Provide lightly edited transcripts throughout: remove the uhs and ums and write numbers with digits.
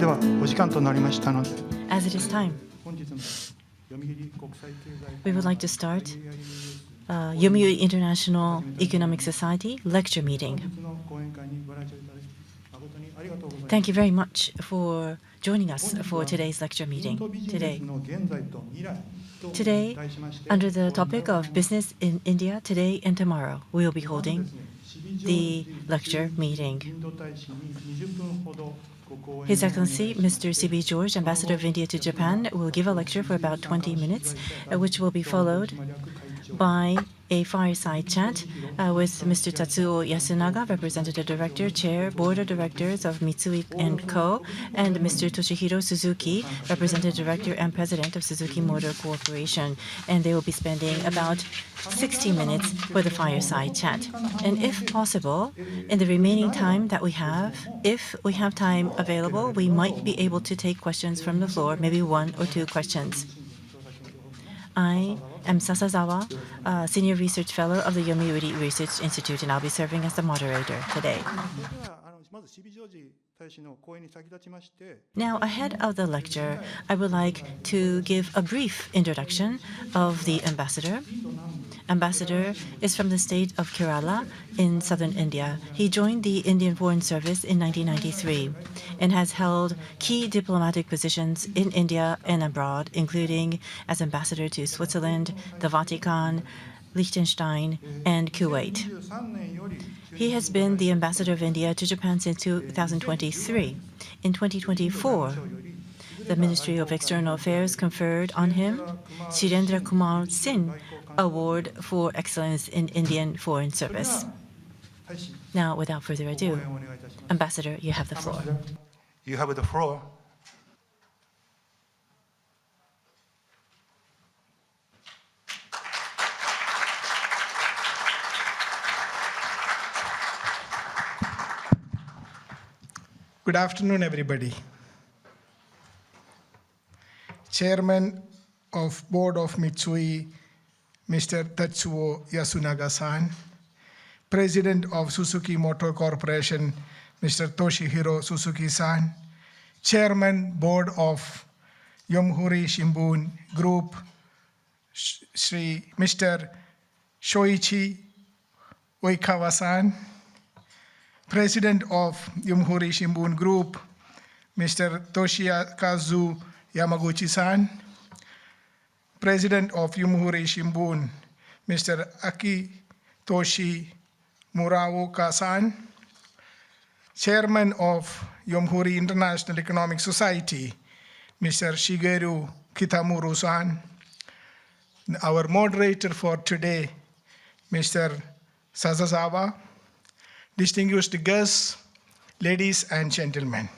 ではお時間となりましたので、 As it is time, 本日の読売国際経済 we would like to start Yomiuri International Economic Society lecture meeting. 本日の講演会にご来場いただき誠にありがとうございます。 Thank you very much for joining us for today's lecture meeting today. Today, under the topic of business in India today and tomorrow, we will be holding the lecture meeting. His Excellency, Mr. Sibi George, Ambassador of India to Japan, will give a lecture for about 20 minutes, which will be followed by a fireside chat with Mr. Tatsuo Yasunaga, Representative Director, Chair, Board of Directors of Mitsui & Co., and Mr. Toshihiro Suzuki, Representative Director and President of Suzuki Motor Corporation. And they will be spending about 60 minutes for the fireside chat. And if possible, in the remaining time that we have, if we have time available, we might be able to take questions from the floor, maybe 1 or 2 questions. I am Sasazawa, Senior Research Fellow of the Yomiuri Research Institute, and I'll be serving as the moderator today. Now, ahead of the lecture, I would like to give a brief introduction of the ambassador. Ambassador is from the state of Kerala in southern India. He joined the Indian Foreign Service in 1993 and has held key diplomatic positions in India and abroad, including as ambassador to Switzerland, the Vatican, Liechtenstein, and Kuwait. He has been the ambassador of India to Japan since 2023. In 2024, the Ministry of External Affairs conferred on him Shirendra Kumar Sin Award for Excellence in Indian Foreign Service. Now, without further ado, Ambassador, you have the floor. You have the floor. Good afternoon, everybody. Chairman of Board of Mitsui, Mr. Tatsuo Yasunaga-san, President of Suzuki Motor Corporation, Mr. Toshihiro Suzuki-san, Chairman Board of Yomiuri Shimbun Group, Mr. Shoichi Oikawa-san, President of Yomiuri Shimbun Group, Mr. Toshikazu Yamaguchi-san, President of Yomiuri Shimbun, Mr. Akitoshi Muraoka-san, Chairman of Yomiuri International Economic Society, Mr. Shigeru Kitamura-san, our moderator for today, Mr. Sasazawa, distinguished guests, ladies and gentlemen.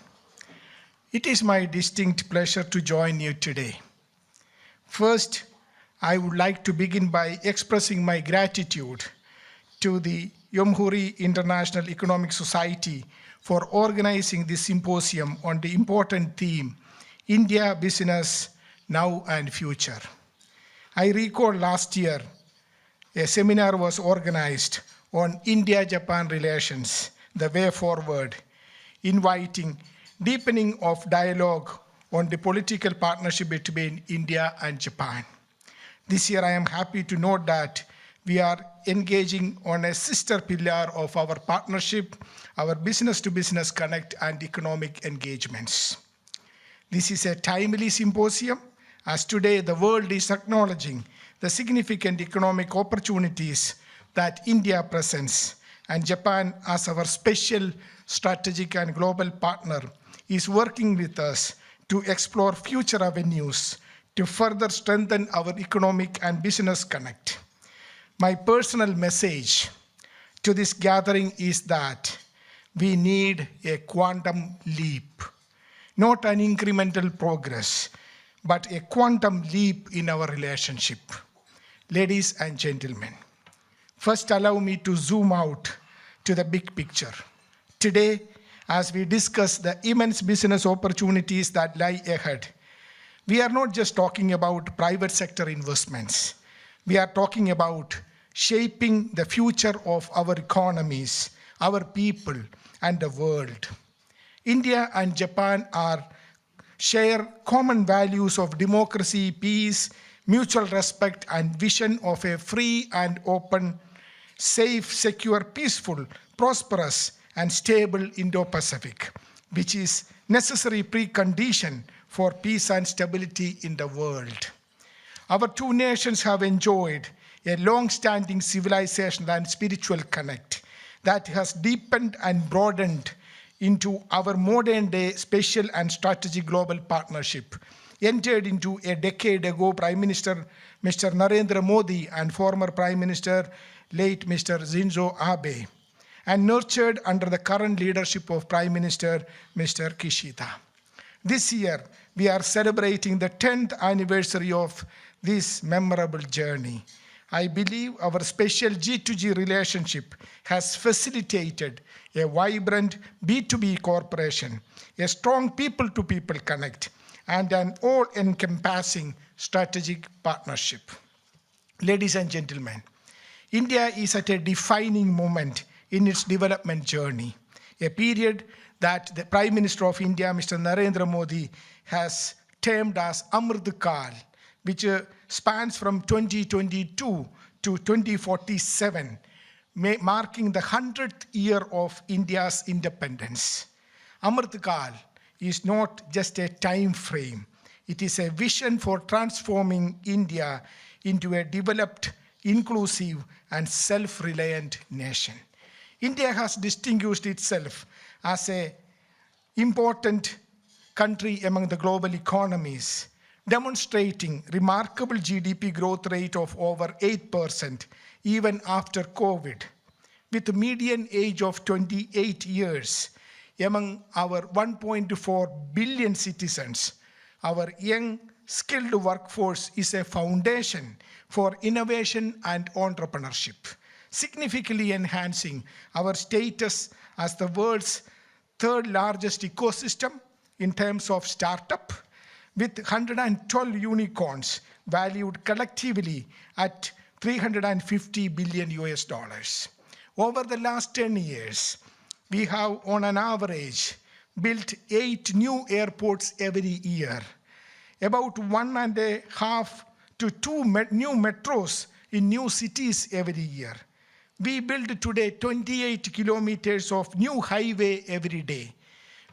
It is my distinct pleasure to join you today. First, I would like to begin by expressing my gratitude to the Yomiuri International Economic Society for organizing this symposium on the important theme, India Business Now and Future. I recall last year, a seminar was organized on India-Japan relations, the way forward, inviting deepening of dialogue on the political partnership between India and Japan. This year, I am happy to note that we are engaging on a sister pillar of our partnership, our business-to-business connect and economic engagements. This is a timely symposium, as today the world is acknowledging the significant economic opportunities that India presents, and Japan, as our special strategic and global partner, is working with us to explore future avenues to further strengthen our economic and business connect. My personal message to this gathering is that we need a quantum leap, not an incremental progress, but a quantum leap in our relationship. Ladies and gentlemen, first allow me to zoom out to the big picture. Today, as we discuss the immense business opportunities that lie ahead, we are not just talking about private sector investments. We are talking about shaping the future of our economies, our people, and the world. India and Japan share common values of democracy, peace, mutual respect, and vision of a free and open, safe, secure, peaceful, prosperous, and stable Indo-Pacific, which is necessary precondition for peace and stability in the world. Our two nations have enjoyed a long-standing civilization and spiritual connect that has deepened and broadened into our modern-day special and strategic global partnership, entered into a decade ago Prime Minister Mr. Narendra Modi and former Prime Minister late Mr. Shinzo Abe, and nurtured under the current leadership of Prime Minister Mr. Kishida. This year, we are celebrating the 10th anniversary of this memorable journey. I believe our special G2G relationship has facilitated a vibrant B2B cooperation, a strong people-to-people connect, and an all-encompassing strategic partnership. Ladies and gentlemen, India is at a defining moment in its development journey, a period that the Prime Minister of India, Mr. Narendra Modi, has termed as Amrit Kal, which spans from 2022 to 2047, marking the 100th year of India's independence. Amrit Kal is not just a time frame. It is a vision for transforming India into a developed, inclusive, and self-reliant nation. India has distinguished itself as an important country among the global economies, demonstrating remarkable GDP growth rate of over 8% even after COVID, with a median age of 28 years. Among our 1.4 billion citizens, our young, skilled workforce is a foundation for innovation and entrepreneurship, significantly enhancing our status as the world's third largest ecosystem in terms of startup, with 112 unicorns valued collectively at $350 billion US. Over the last 10 years, we have on an average built 8 new airports every year, about 1.5 to 2 new metros in new cities every year. We build today 28 kilometers of new highway every day.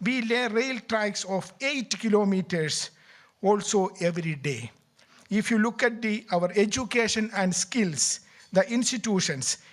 We lay rail tracks of 8 kilometers also every day. If you look at our education and skills, the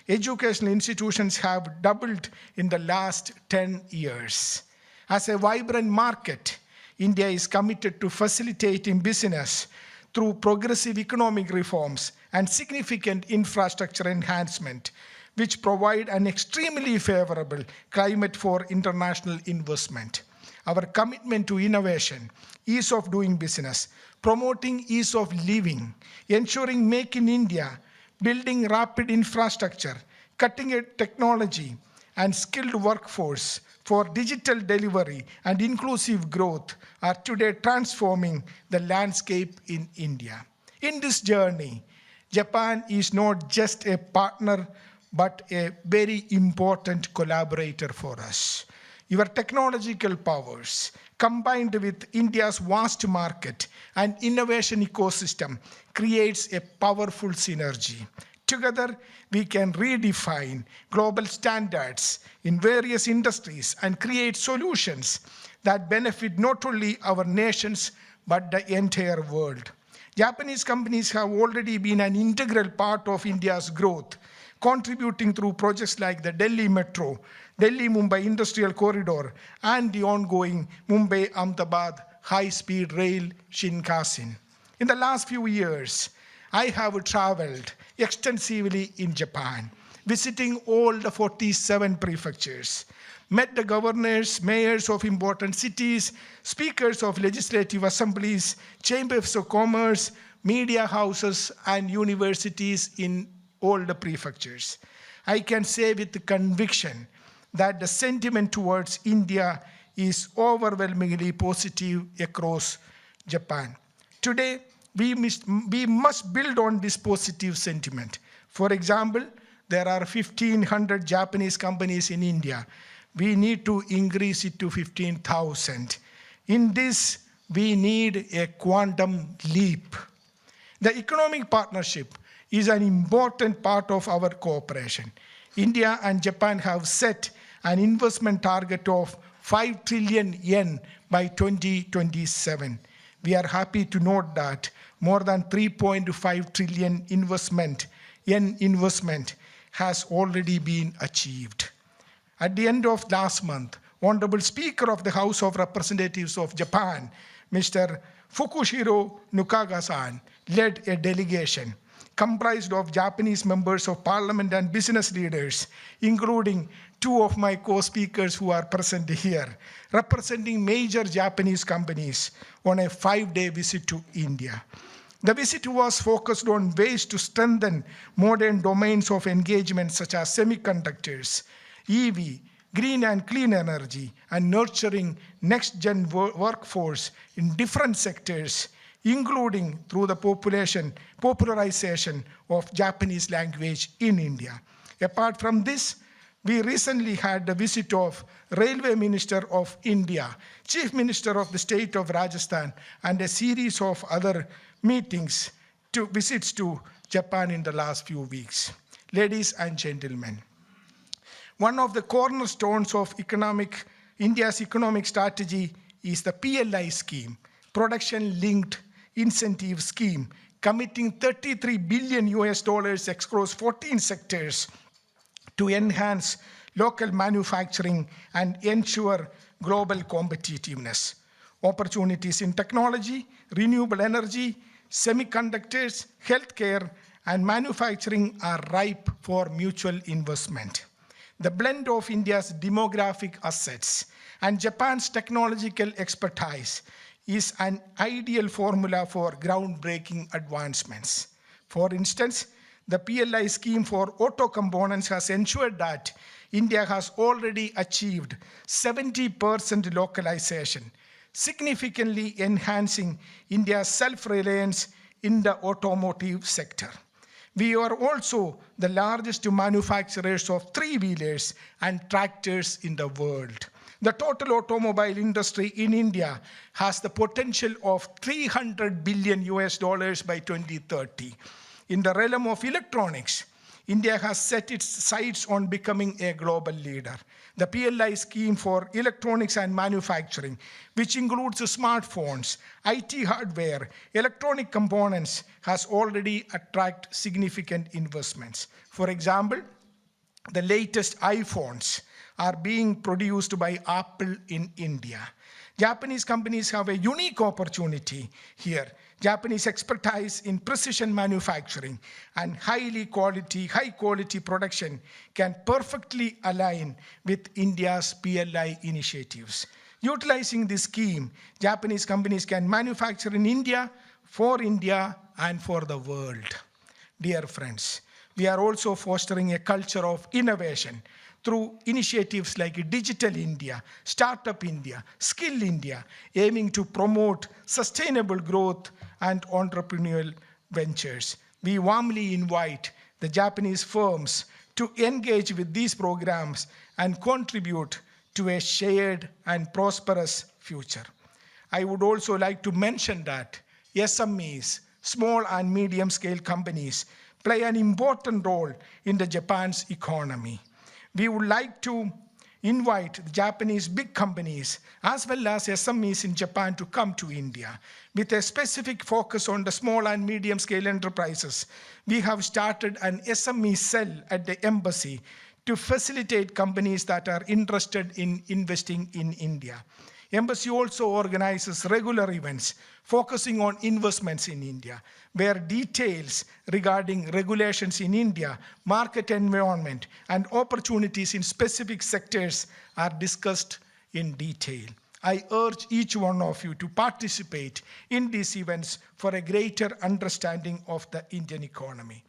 educational institutions have doubled in the last 10 years. As a vibrant market, India is committed to facilitating business through progressive economic reforms and significant infrastructure enhancement, which provide an extremely favorable climate for international investment. Our commitment to innovation, ease of doing business, promoting ease of living, ensuring Make in India, building rapid infrastructure, cutting-edge technology, and skilled workforce for digital delivery and inclusive growth are today transforming the landscape in India. In this journey, Japan is not just a partner, but a very important collaborator for us. Your technological powers, combined with India's vast market and innovation ecosystem, creates a powerful synergy. Together, we can redefine global standards in various industries and create solutions that benefit not only our nations, but the entire world. Japanese companies have already been an integral part of India's growth, contributing through projects like the Delhi Metro, Delhi-Mumbai Industrial Corridor, and the ongoing Mumbai-Ahmedabad high-speed rail Shinkansen. In the last few years, I have traveled extensively in Japan, visiting all the 47 prefectures, met the governors, mayors of important cities, speakers of legislative assemblies, chambers of commerce, media houses, and universities in all the prefectures. I can say with conviction that the sentiment towards India is overwhelmingly positive across Japan. Today, we must build on this positive sentiment. For example, there are 1,500 Japanese companies in India, we need to increase it to 15,000. In this, we need a quantum leap. The economic partnership is an important part of our cooperation. India and Japan have set an investment target of 5 trillion yen by 2027. We are happy to note that more than 3.5 trillion yen investment has already been achieved. At the end of last month, Honorable Speaker of the House of Representatives of Japan, Mr. Fukushiro Nukaga-san, led a delegation comprised of Japanese members of parliament and business leaders, including two of my co-speakers who are present here, representing major Japanese companies on a 5-day visit to India. The visit was focused on ways to strengthen modern domains of engagement such as semiconductors, EV, green and clean energy, and nurturing next-gen workforce in different sectors, including through the popularization of Japanese language in India. Apart from this, we recently had the visit of Railway Minister of India, Chief Minister of the state of Rajasthan, and a series of other visits to Japan in the last few weeks. Ladies and gentlemen, one of the cornerstones of India's economic strategy is the PLI scheme, Production-Linked Incentive Scheme, committing $33 billion across 14 sectors to enhance local manufacturing and ensure global competitiveness. Opportunities in technology, renewable energy, semiconductors, healthcare, and manufacturing are ripe for mutual investment. The blend of India's demographic assets and Japan's technological expertise is an ideal formula for groundbreaking advancements. For instance, the PLI scheme for auto components has ensured that India has already achieved 70% localization, significantly enhancing India's self-reliance in the automotive sector. We are also the largest manufacturers of three-wheelers and tractors in the world. The total automobile industry in India has the potential of $300 billion by 2030. In the realm of electronics, India has set its sights on becoming a global leader. The PLI scheme for electronics and manufacturing, which includes smartphones, IT hardware, electronic components, has already attracted significant investments. For example, the latest iPhones are being produced by Apple in India. Japanese companies have a unique opportunity here. Japanese expertise in precision manufacturing and high quality production can perfectly align with India's PLI initiatives. Utilizing this scheme, Japanese companies can manufacture in India, and for the world. Dear friends, we are also fostering a culture of innovation through initiatives like Digital India, Startup India, Skill India, aiming to promote sustainable growth and entrepreneurial ventures. We warmly invite the Japanese firms to engage with these programs and contribute to a shared and prosperous future. I would also like to mention that SMEs, small and medium-scale companies, play an important role in the Japan's economy. We would like to invite the Japanese big companies as well as SMEs in Japan to come to India. With a specific focus on the small and medium-scale enterprises, we have started an SME cell at the embassy to facilitate companies that are interested in investing in India. Embassy also organizes regular events focusing on investments in India, where details regarding regulations in India, market environment, and opportunities in specific sectors are discussed in detail. I urge each one of you to participate in these events for a greater understanding of the Indian economy.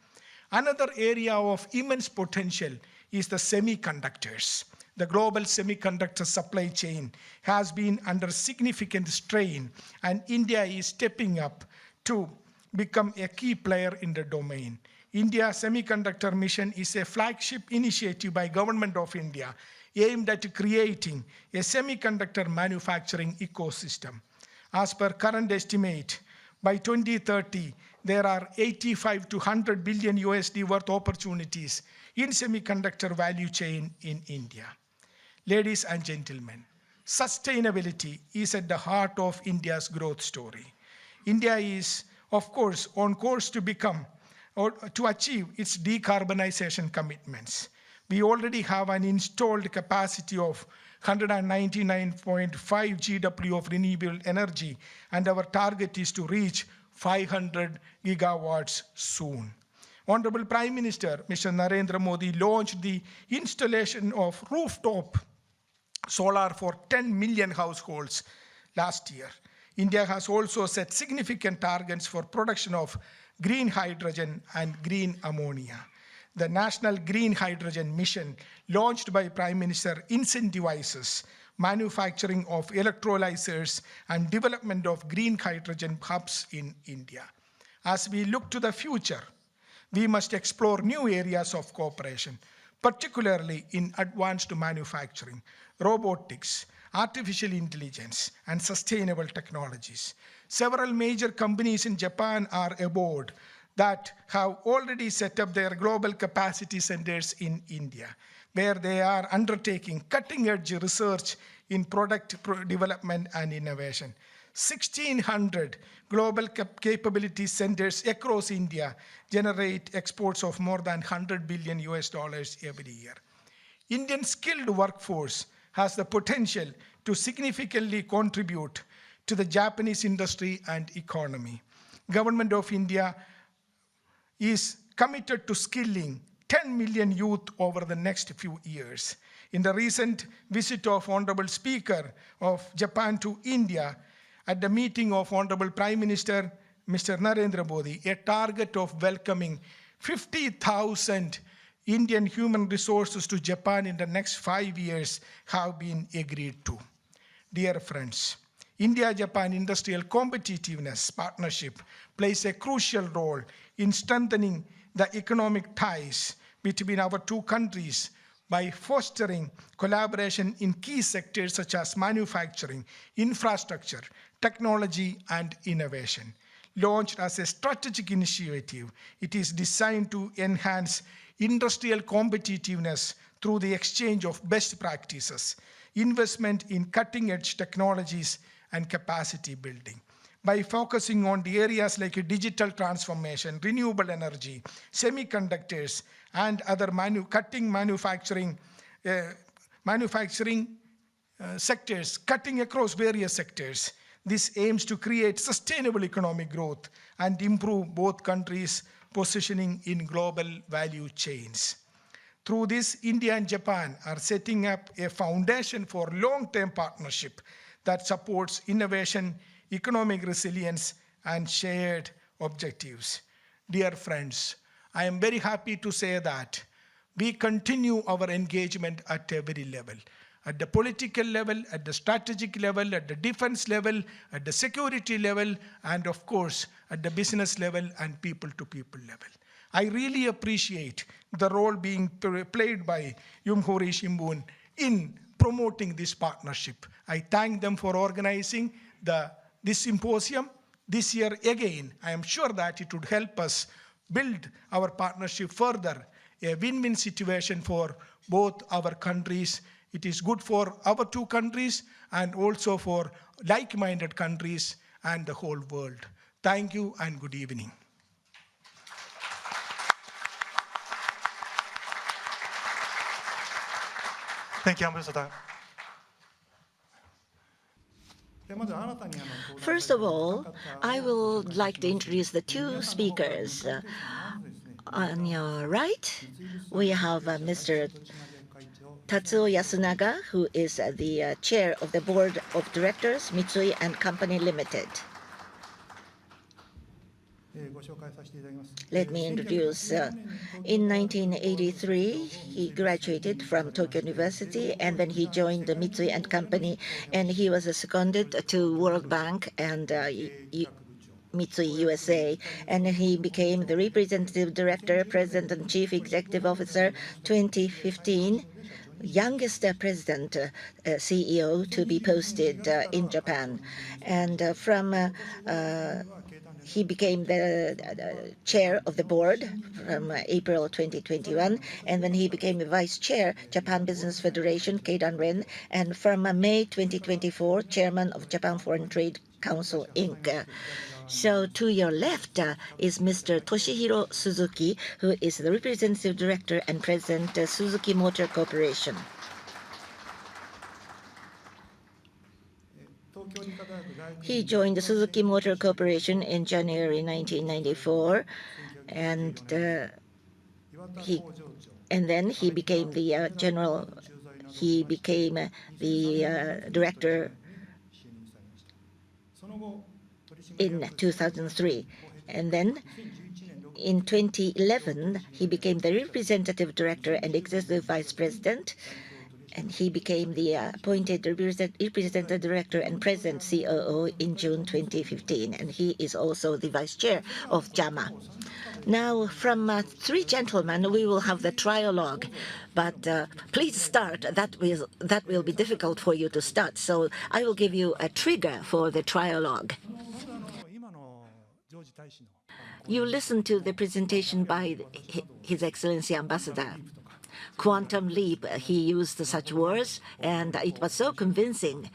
Another area of immense potential is the semiconductors. The global semiconductor supply chain has been under significant strain, and India is stepping up to become a key player in the domain. India Semiconductor Mission is a flagship initiative by Government of India aimed at creating a semiconductor manufacturing ecosystem. As per current estimate, by 2030, there are 85 to 100 billion USD worth opportunities in semiconductor value chain in India. Ladies and gentlemen, sustainability is at the heart of India's growth story. India is, of course, on course to become or to achieve its decarbonization commitments. We already have an installed capacity of 199.5 GW of renewable energy, and our target is to reach 500 gigawatts soon. Honorable Prime Minister, Mr. Narendra Modi, launched the installation of rooftop solar for 10 million households last year. India has also set significant targets for production of green hydrogen and green ammonia. The National Green Hydrogen Mission, launched by Prime Minister, incentivizes manufacturing of electrolyzers and development of green hydrogen hubs in India. As we look to the future, we must explore new areas of cooperation, particularly in advanced manufacturing, robotics, artificial intelligence, and sustainable technologies. Several major companies in Japan are aboard that have already set up their global capacity centers in India, where they are undertaking cutting-edge research in product development and innovation. 1,600 global capability centers across India generate exports of more than 100 billion US dollars every year. Indian skilled workforce has the potential to significantly contribute to the Japanese industry and economy. Government of India is committed to skilling 10 million youth over the next few years. In the recent visit of Honorable Speaker of Japan to India, at the meeting of Honorable Prime Minister, Mr. Narendra Modi, a target of welcoming 50,000 Indian human resources to Japan in the next 5 years have been agreed to. Dear friends, India-Japan Industrial Competitiveness Partnership plays a crucial role in strengthening the economic ties between our two countries by fostering collaboration in key sectors such as manufacturing, infrastructure, technology, and innovation. Launched as a strategic initiative, it is designed to enhance industrial competitiveness through the exchange of best practices, investment in cutting-edge technologies, and capacity building. By focusing on the areas like digital transformation, renewable energy, semiconductors, and other manufacturing sectors, cutting across various sectors, this aims to create sustainable economic growth and improve both countries' positioning in global value chains. Through this, India and Japan are setting up a foundation for long-term partnership that supports innovation, economic resilience, and shared objectives. Dear friends, I am very happy to say that we continue our engagement at every level. At the political level, at the strategic level, at the defense level, at the security level, and of course, at the business level and people-to-people level. I really appreciate the role being played by Yomiuri Shimbun in promoting this partnership. I thank them for organizing this symposium. This year again, I am sure that it would help us build our partnership further, a win-win situation for both our countries. It is good for our two countries and also for like-minded countries and the whole world. Thank you and good evening. Thank you, Ambassador. First of all, I would like to introduce the two speakers. On your right, we have Mr. Tatsuo Yasunaga, who is the chair of the board of directors, Mitsui & Company Limited. Let me introduce, in 1983, he graduated from Tokyo University, and then he joined the Mitsui & Company, and he was seconded to World Bank and Mitsui USA, and he became the representative director, president, and chief executive officer 2015, youngest president, CEO to be posted in Japan. And he became the chair of the board from April 2021, and then he became the vice chair, Japan Business Federation, Keidan Ren, and from May 2024, chairman of Japan Foreign Trade Council, Inc. So to your left is Mr. Toshihiro Suzuki, who is the representative director and president, Suzuki Motor Corporation. He joined the Suzuki Motor Corporation in January 1994, and then he became the director in 2003. And then in 2011, he became the representative director and executive vice president, and he became the appointed representative director and president COO in June 2015, and he is also the vice chair of JAMA. Now, from three gentlemen, we will have the trialogue, but please start. That will be difficult for you to start, so I will give you a trigger for the trialogue. You listen to the presentation by His Excellency Ambassador. Quantum leap, he used such words, and it was so convincing.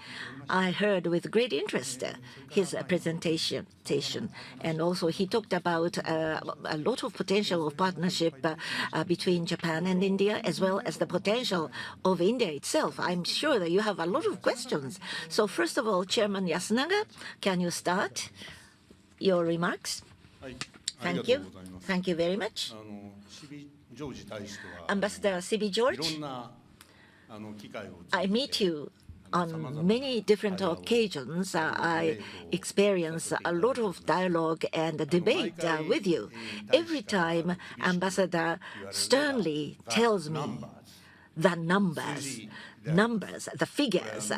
I heard with great interest his presentation, and also he talked about a lot of potential of partnership between Japan and India, as well as the potential of India itself. I'm sure that you have a lot of questions. So first of all, Chairman Yasunaga, can you start your remarks? Thank you. Thank you very much. Ambassador Sibi George, I meet you on many different occasions. I experience a lot of dialogue and debate with you. Every time, Ambassador sternly tells me the numbers, the figures,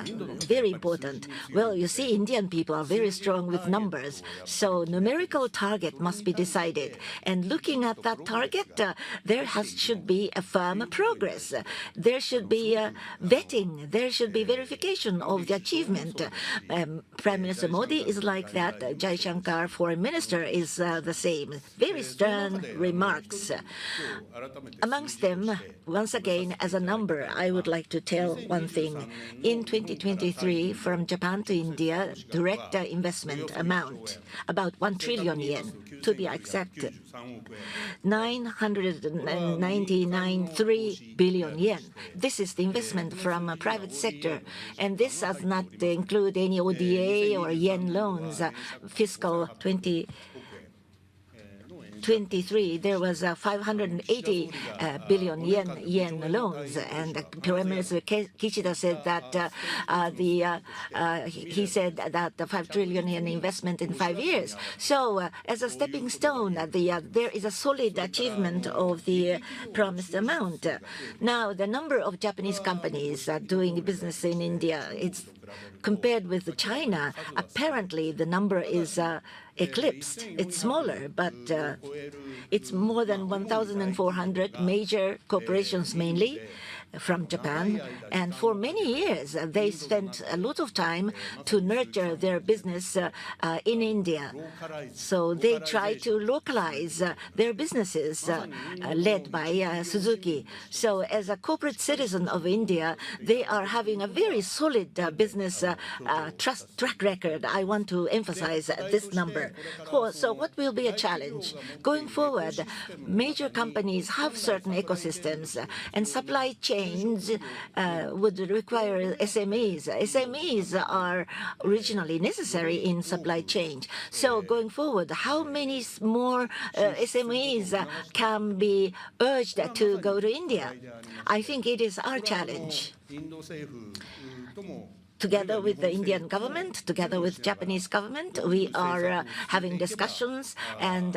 very important. Well, you see, Indian people are very strong with numbers, so numerical target must be decided. And looking at that target, there should be a firm progress. There should be vetting. There should be verification of the achievement. Prime Minister Modi is like that. Jai Shankar, Foreign Minister, is the same. Very stern remarks. Amongst them, once again, as a number, I would like to tell one thing. In 2023, from Japan to India, direct investment amount, about 1 trillion yen, to be exact, 999.3 billion yen. This is the investment from private sector, and this does not include any ODA or yen loans. Fiscal 2023, there was 580 billion yen loans, and Prime Minister Kishida said that he said that the 5 trillion yen investment in 5 years. So, as a stepping stone, there is a solid achievement of the promised amount. Now, the number of Japanese companies doing business in India, it's compared with China. Apparently, the number is eclipsed. It's smaller, but it's more than 1,400 major corporations, mainly from Japan, and for many years they spent a lot of time to nurture their business in India. So they try to localize their businesses led by Suzuki. So as a corporate citizen of India, they are having a very solid business track record. I want to emphasize this number. So what will be a challenge? Going forward, major companies have certain ecosystems, and supply chains would require SMEs. SMEs are originally necessary in supply chain. So going forward, how many more SMEs can be urged to go to India? I think it is our challenge. Together with the Indian government, together with Japanese government, we are having discussions and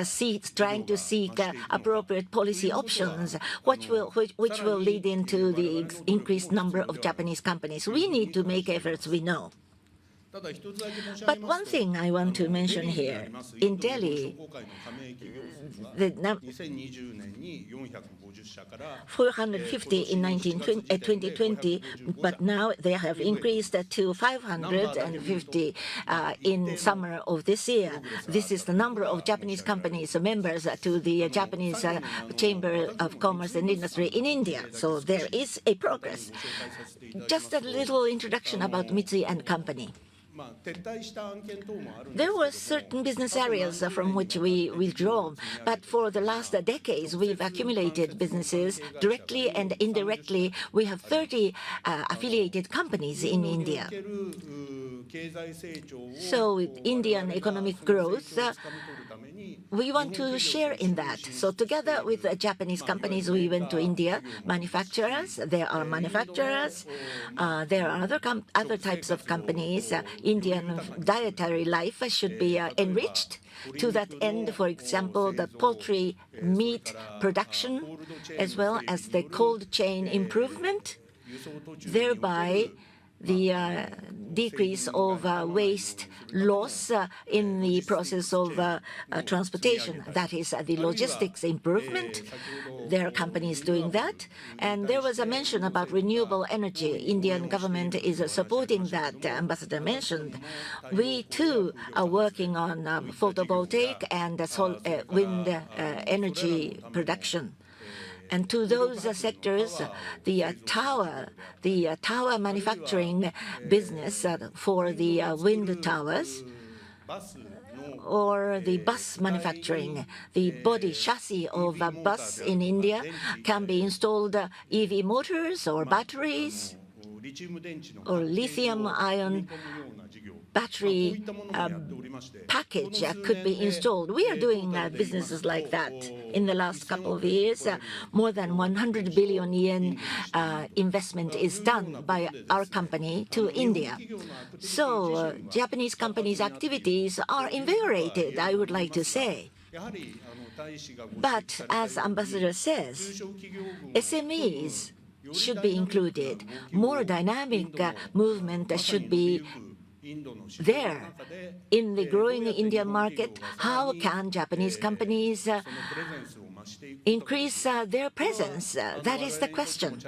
trying to seek appropriate policy options, which will lead into the increased number of Japanese companies. We need to make efforts, we know. But one thing I want to mention here, in Delhi, the 450 in 2020, but now they have increased to 550 in summer of this year. This is the number of Japanese companies members to the Japanese Chamber of Commerce and Industry in India. So there is a progress. Just a little introduction about Mitsui and Company. There were certain business areas from which we withdraw, but for the last decades, we've accumulated businesses directly and indirectly. We have 30 affiliated companies in India. So with Indian economic growth, we want to share in that. So together with Japanese companies, we went to India. Manufacturers, there are manufacturers. There are other types of companies. Indian dietary life should be enriched. To that end, for example, the poultry meat production, as well as the cold chain improvement, thereby the decrease of waste loss in the process of transportation. That is the logistics improvement. There are companies doing that. And there was a mention about renewable energy. Indian government is supporting that, Ambassador mentioned. We too are working on photovoltaic and wind energy production. And to those sectors, the tower manufacturing business for the wind towers, or the bus manufacturing, the body chassis of a bus in India can be installed EV motors or batteries or lithium-ion battery package could be installed. We are doing businesses like that. In the last couple of years, more than 100 billion yen investment is done by our company to India. So Japanese companies' activities are invigorated, I would like to say. But as Ambassador says, SMEs should be included. More dynamic movement should be there. In the growing Indian market, how can Japanese companies increase their presence? That is the question.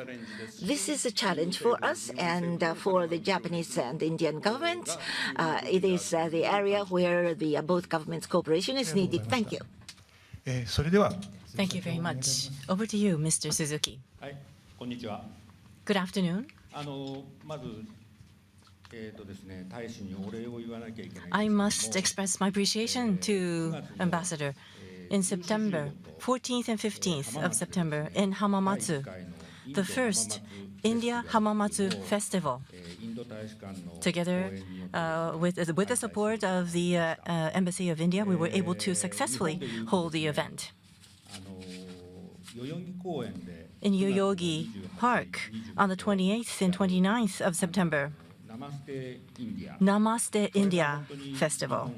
This is a challenge for us and for the Japanese and Indian governments. It is the area where the both governments' cooperation is needed. Thank you. Thank you very much. Over to you, Mr. Suzuki. Good afternoon. I must express my appreciation to Ambassador. In September, 14th and 15th of September, in Hamamatsu, the first India Hamamatsu Festival, together with the support of the Embassy of India, we were able to successfully hold the event. In Yoyogi Park, on the 28th and 29th of September, Namaste India Festival.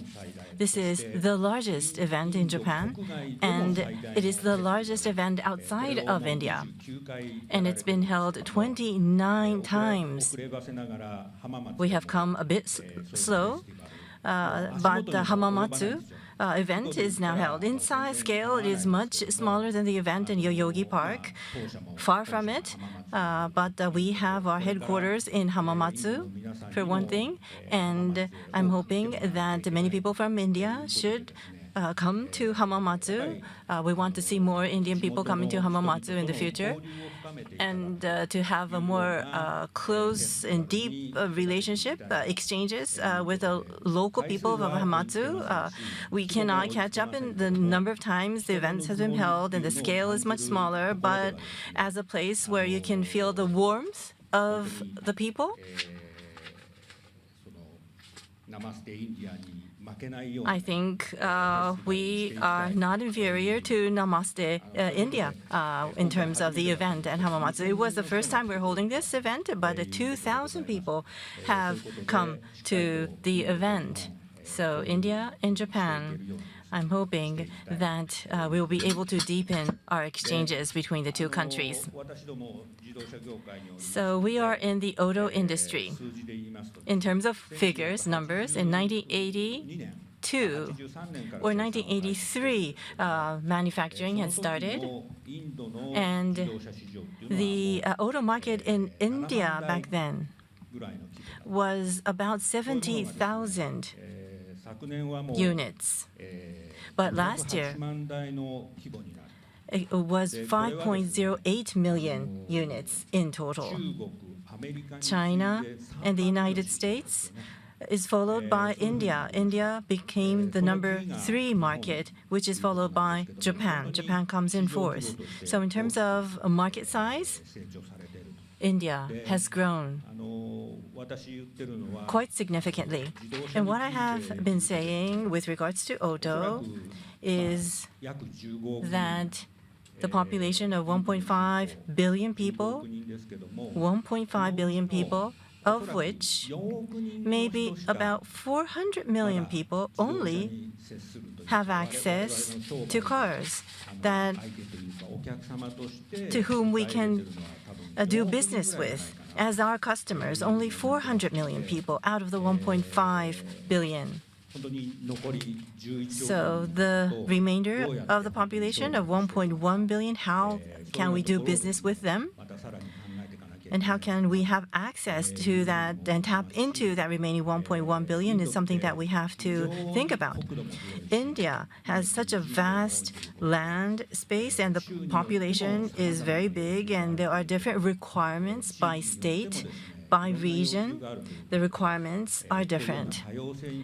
This is the largest event in Japan, and it is the largest event outside of India. And it's been held 29 times. We have come a bit slow, but the Hamamatsu event is now held. In size scale, it is much smaller than the event in Yoyogi Park. Far from it, but we have our headquarters in Hamamatsu, for one thing, and I'm hoping that many people from India should come to Hamamatsu. We want to see more Indian people coming to Hamamatsu in the future, and to have a more close and deep relationship, exchanges with the local people of Hamamatsu. We cannot catch up in the number of times the events have been held, and the scale is much smaller, but as a place where you can feel the warmth of the people, I think we are not inferior to Namaste India in terms of the event at Hamamatsu. It was the first time we're holding this event, but 2,000 people have come to the event. So India and Japan I'm hoping that we will be able to deepen our exchanges between the two countries. So we are in the auto industry. In terms of figures, numbers, in 1982 or 1983, manufacturing had started. And the auto market in India back then was about 70,000 units. But last year, it was 5.08 million units in total. China and the United States is followed by India. India became the #3 market, which is followed by Japan. Japan comes in fourth. So in terms of market size, India has grown quite significantly. And what I have been saying with regards to auto is that the population of 1.5 billion people, 1.5 billion people, of which maybe about 400 million people only have access to cars to whom we can do business with as our customers. Only 400 million people out of the 1.5 billion. So the remainder of the population of 1.1 billion, how can we do business with them? And how can we have access to that and tap into that remaining 1.1 billion is something that we have to think about. India has such a vast land space and the population is very big, and there are different requirements by state, by region. The requirements are different.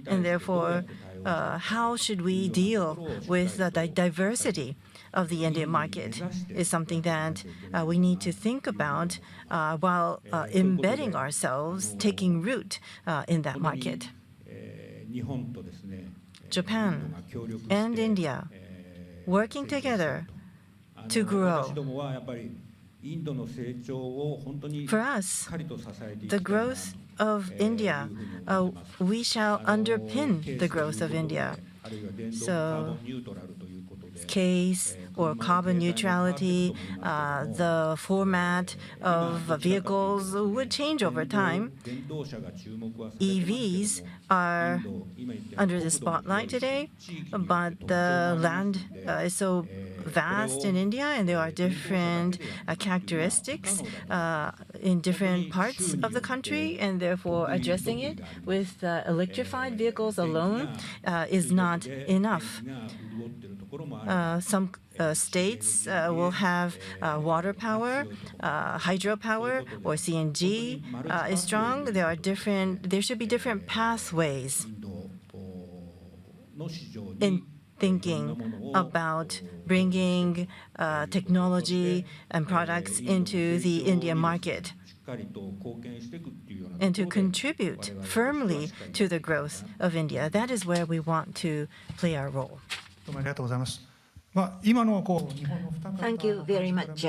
And therefore, how should we deal with the diversity of the Indian market is something that we need to think about while embedding ourselves, taking root in that market. Japan and India working together to grow. For us, the growth of India, we shall underpin the growth of India. So case or carbon neutrality, the format of vehicles would change over time. EVs are under the spotlight today, but the land is so vast in India, and there are different characteristics in different parts of the country, and therefore addressing it with electrified vehicles alone is not enough. Some states will have water power, hydropower, or CNG is strong. There should be different pathways in thinking about bringing technology and products into the Indian market and to contribute firmly to the growth of India. That is where we want to play our role. Thank you very much.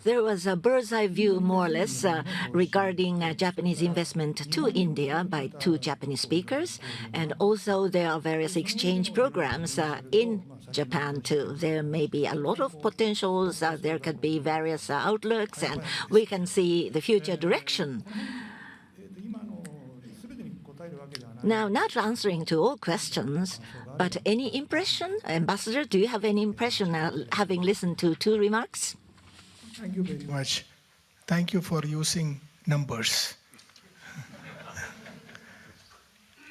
There was a bird's eye view, more or less, regarding Japanese investment to India by two Japanese speakers. And also there are various exchange programs in Japan too. There may be a lot of potentials. There could be various outlooks, and we can see the future direction. Now, not answering to all questions, but any impression? Ambassador, do you have any impression having listened to two remarks? Thank you very much. Thank you for using numbers.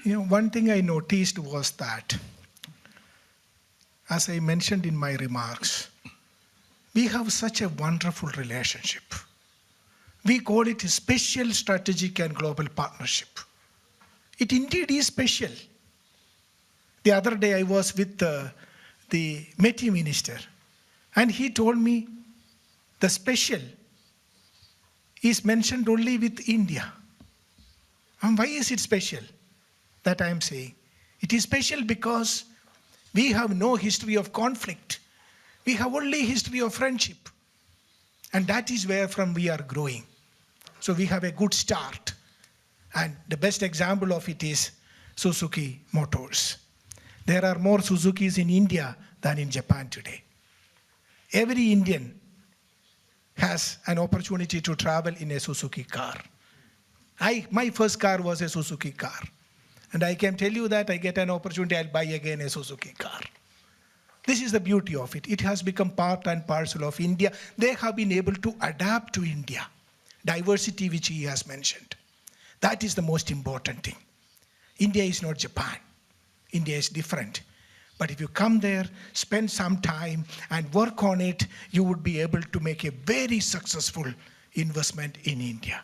One thing I noticed was that, as I mentioned in my remarks, we have such a wonderful relationship. We call it a special strategic and global partnership. It indeed is special. The other day I was with the METI minister, and he told me the special is mentioned only with India. And why is it special? That I am saying. It is special because we have no history of conflict. We have only history of friendship. And that is where from we are growing. So we have a good start. And the best example of it is Suzuki Motors. There are more Suzukis in India than in Japan today. Every Indian has an opportunity to travel in a Suzuki car. My first car was a Suzuki car. And I can tell you that I get an opportunity, I'll buy again a Suzuki car. This is the beauty of it. It has become part and parcel of India. They have been able to adapt to India. Diversity, which he has mentioned. That is the most important thing. India is not Japan. India is different. But if you come there, spend some time and work on it, you would be able to make a very successful investment in India.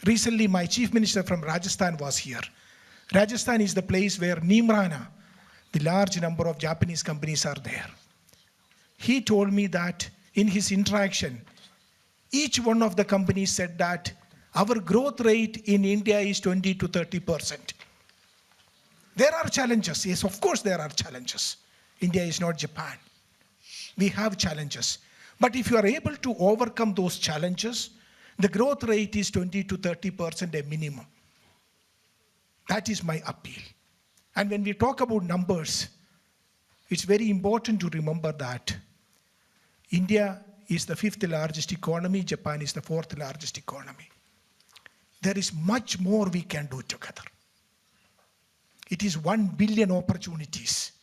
Recently, my chief minister from Rajasthan was here. Rajasthan is the place where Nimrana, the large number of Japanese companies are there. He told me that in his interaction, each one of the companies said that our growth rate in India is 20 to 30%. There are challenges. Yes, of course there are challenges. India is not Japan. We have challenges. But if you are able to overcome those challenges, the growth rate is 20 to 30% a minimum. That is my appeal. And when we talk about numbers, it's very important to remember that India is the 5th largest economy, Japan is the 4th largest economy. There is much more we can do together. It is 1 billion opportunities.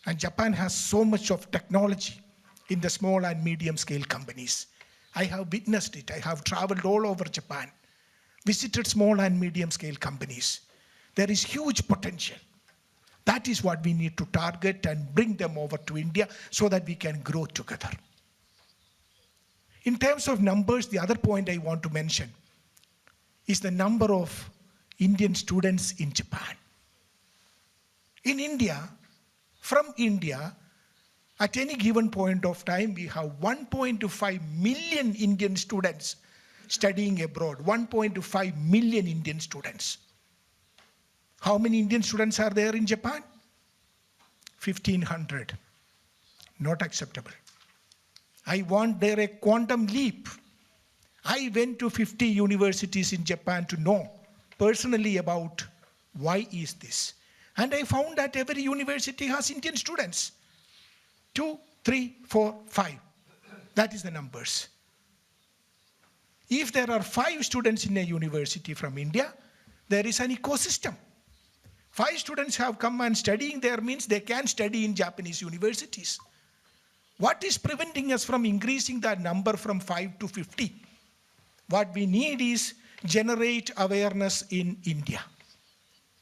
And Japan has so much of technology in the small and medium scale companies. I have witnessed it. I have traveled all over Japan, visited small and medium scale companies. There is huge potential. That is what we need to target and bring them over to India so that we can grow together. In terms of numbers, the other point I want to mention is the number of Indian students in Japan. In India, from India, at any given point of time, we have 1.5 million Indian students studying abroad. 1.5 million Indian students. How many Indian students are there in Japan? 1,500. Not acceptable. I want there a quantum leap. I went to 50 universities in Japan to know personally about why is this. And I found that every university has Indian students. 2, 3, 4, 5. That is the numbers. If there are 5 students in a university from India, there is an ecosystem. 5 students have come and studying there means they can study in Japanese universities. What is preventing us from increasing that number from 5 to 50? What we need is generate awareness in India.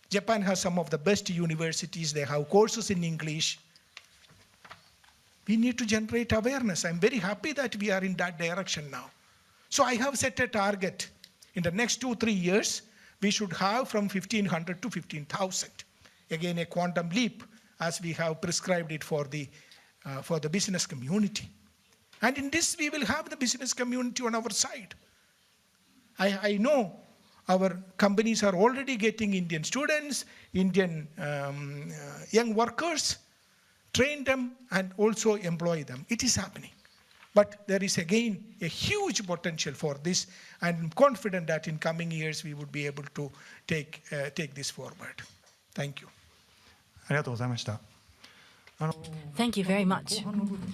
Japan has some of the best universities. They have courses in English. We need to generate awareness. I'm very happy that we are in that direction now. So I have set a target. In the next 2-3 years, we should have from 1,500 to 15,000. Again, a quantum leap, as we have prescribed it for the business community. And in this, we will have the business community on our side. I know our companies are already getting Indian students, Indian young workers, train them and also employ them. It is happening. But there is again a huge potential for this, and I'm confident that in coming years we would be able to take this forward. Thank you. ありがとうございました。 Thank you very much.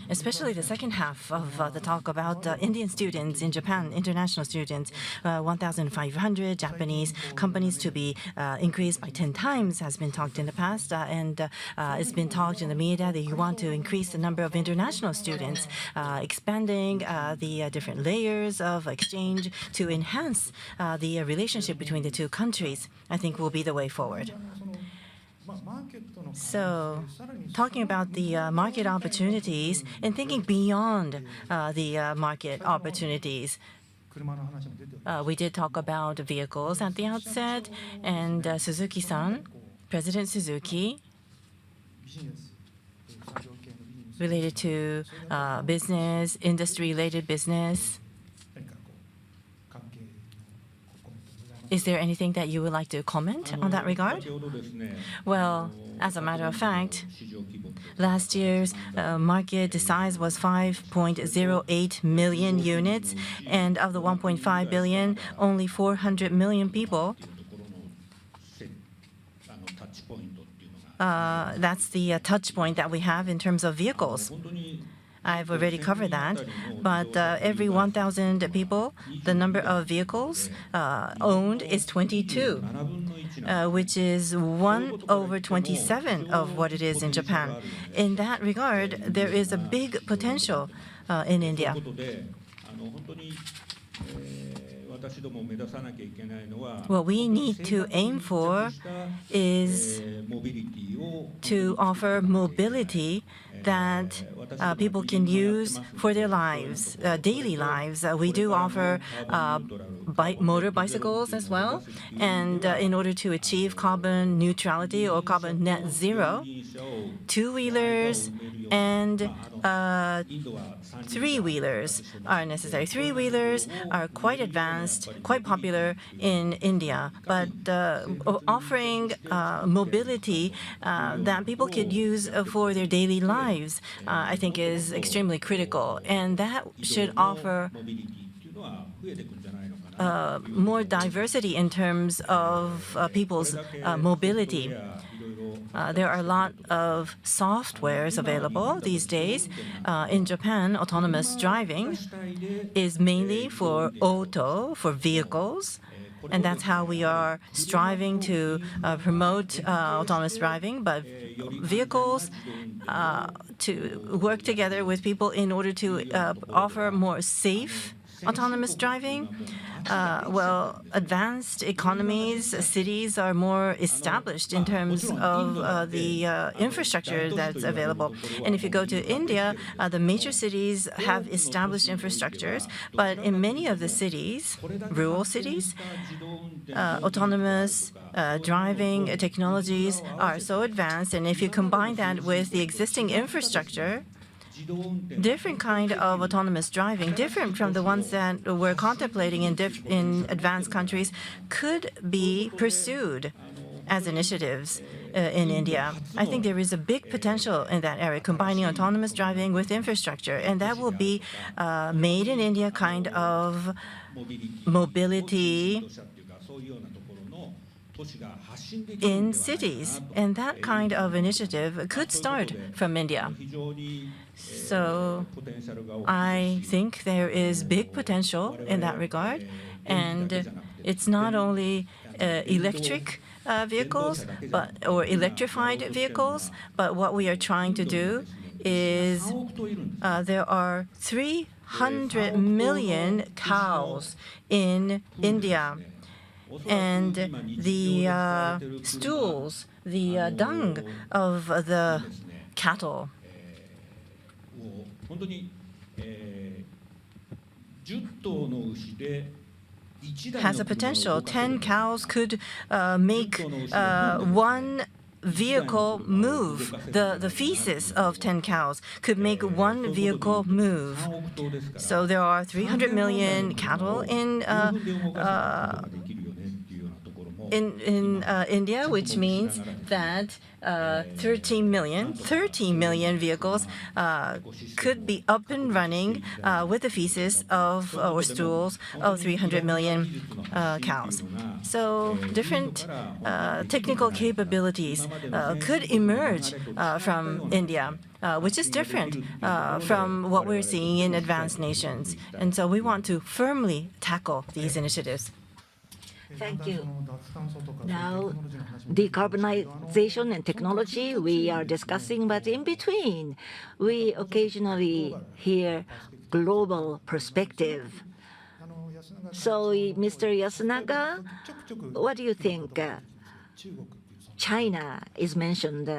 Especially the second half of the talk about Indian students in Japan, international students, 1,500 Japanese companies to be increased by 10 times has been talked in the past, and it's been talked in the media that you want to increase the number of international students, expanding the different layers of exchange to enhance the relationship between the two countries, I think will be the way forward. So, talking about the market opportunities and thinking beyond the market opportunities, we did talk about vehicles at the outset, and Suzuki-san, President Suzuki, related to business, industry-related business. Is there anything that you would like to comment on that regard? Well, as a matter of fact, last year's market size was 5.08 million units, and of the 1.5 billion, only 400 million people That's the touch point that we have in terms of vehicles. I've already covered that, but every 1,000 people, the number of vehicles owned is 22, which is 1/27 of what it is in Japan. In that regard, there is a big potential in India. What we need to aim for is to offer mobility that people can use for their lives, daily lives. We do offer motor bicycles as well. And in order to achieve carbon neutrality or carbon net zero, two-wheelers and three-wheelers are necessary. Three-wheelers are quite advanced, quite popular in India, but offering mobility that people could use for their daily lives, I think, is extremely critical, and that should offer more diversity in terms of people's mobility. There are a lot of softwares available these days. In Japan, autonomous driving is mainly for for vehicles, and that's how we are striving to promote autonomous driving. But vehicles to work together with people in order to offer more safe autonomous driving. Well, advanced economies, cities are more established in terms of the infrastructure that's available. And if you go to India, the major cities have established infrastructures, but in many of the cities, rural cities, autonomous driving technologies are so advanced, and if you combine that with the existing infrastructure, different kind of autonomous driving, different from the ones that we're contemplating in advanced countries, could be pursued as initiatives in India. I think there is a big potential in that area, combining autonomous driving with infrastructure, and that will be made in India kind of mobility in cities, and that kind of initiative could start from India. So I think there is big potential in that regard, and it's not only electric vehicles or electrified vehicles, but what we are trying to do is there are 300 million cows in India, and the stools, the dung of the cattle has a potential. 10 cows could make one vehicle move. The feces of 10 cows could make one vehicle move. So there are 300 million cattle in India, which means that 13 million vehicles could be up and running with the feces of or stools of 300 million cows. So different technical capabilities could emerge from India, which is different from what we're seeing in advanced nations. And so we want to firmly tackle these initiatives. Thank you. Now, decarbonization and technology we are discussing, but in between, we occasionally hear global perspective. So, Mr. Yasunaga, what do you think? China is mentioned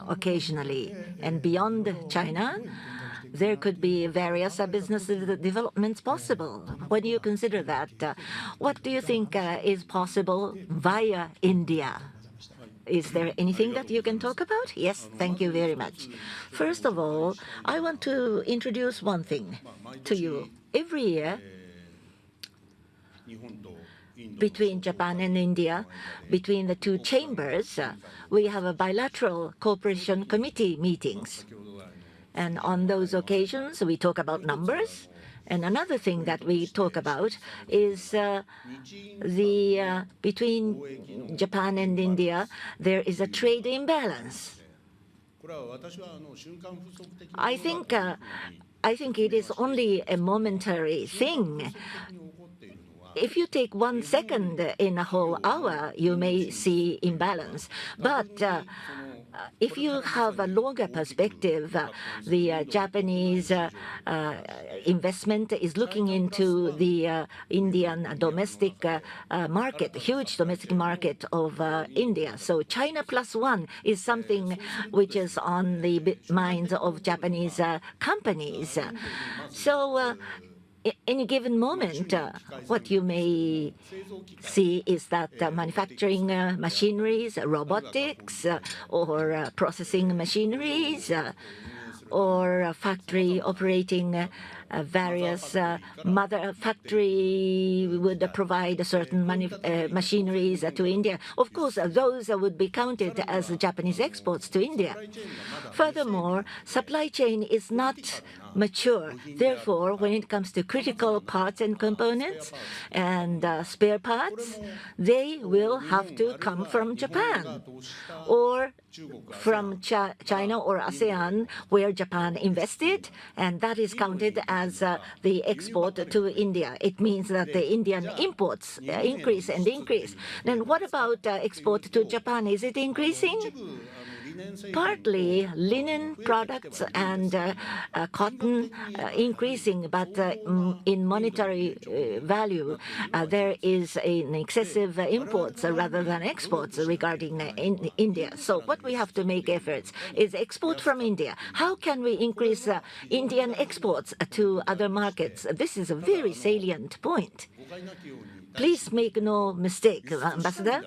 occasionally, and beyond China, there could be various business developments possible. When you consider that, what do you think is possible via India? Is there anything that you can talk about? Yes, thank you very much. First of all, I want to introduce one thing to you. Every year, between Japan and India, between the two chambers, we have a bilateral cooperation committee meetings. And on those occasions, we talk about numbers And another thing that we talk about is between Japan and India, there is a trade imbalance. I think it is only a momentary thing. If you take 1 second in a whole hour, you may see imbalance. But if you have a longer perspective, the Japanese investment is looking into the Indian domestic market, huge domestic market of India. So China +1 is something which is on the minds of Japanese companies. So any given moment, what you may see is that manufacturing machineries, robotics, or processing machineries, or factory operating various mother factory would provide certain machineries to India. Of course, those would be counted as Japanese exports to India. Furthermore, supply chain is not mature. Therefore, when it comes to critical parts and components and spare parts, they will have to come from Japan or from China or ASEAN, where Japan invested, and that is counted as the export to India. It means that the Indian imports increase and increase. Then what about export to Japan? Is it increasing? Partly linen products and cotton increasing, but in monetary value, there is an excessive imports rather than exports regarding India. So what we have to make efforts is export from India. How can we increase Indian exports to other markets? This is a very salient point. Please make no mistake, Ambassador.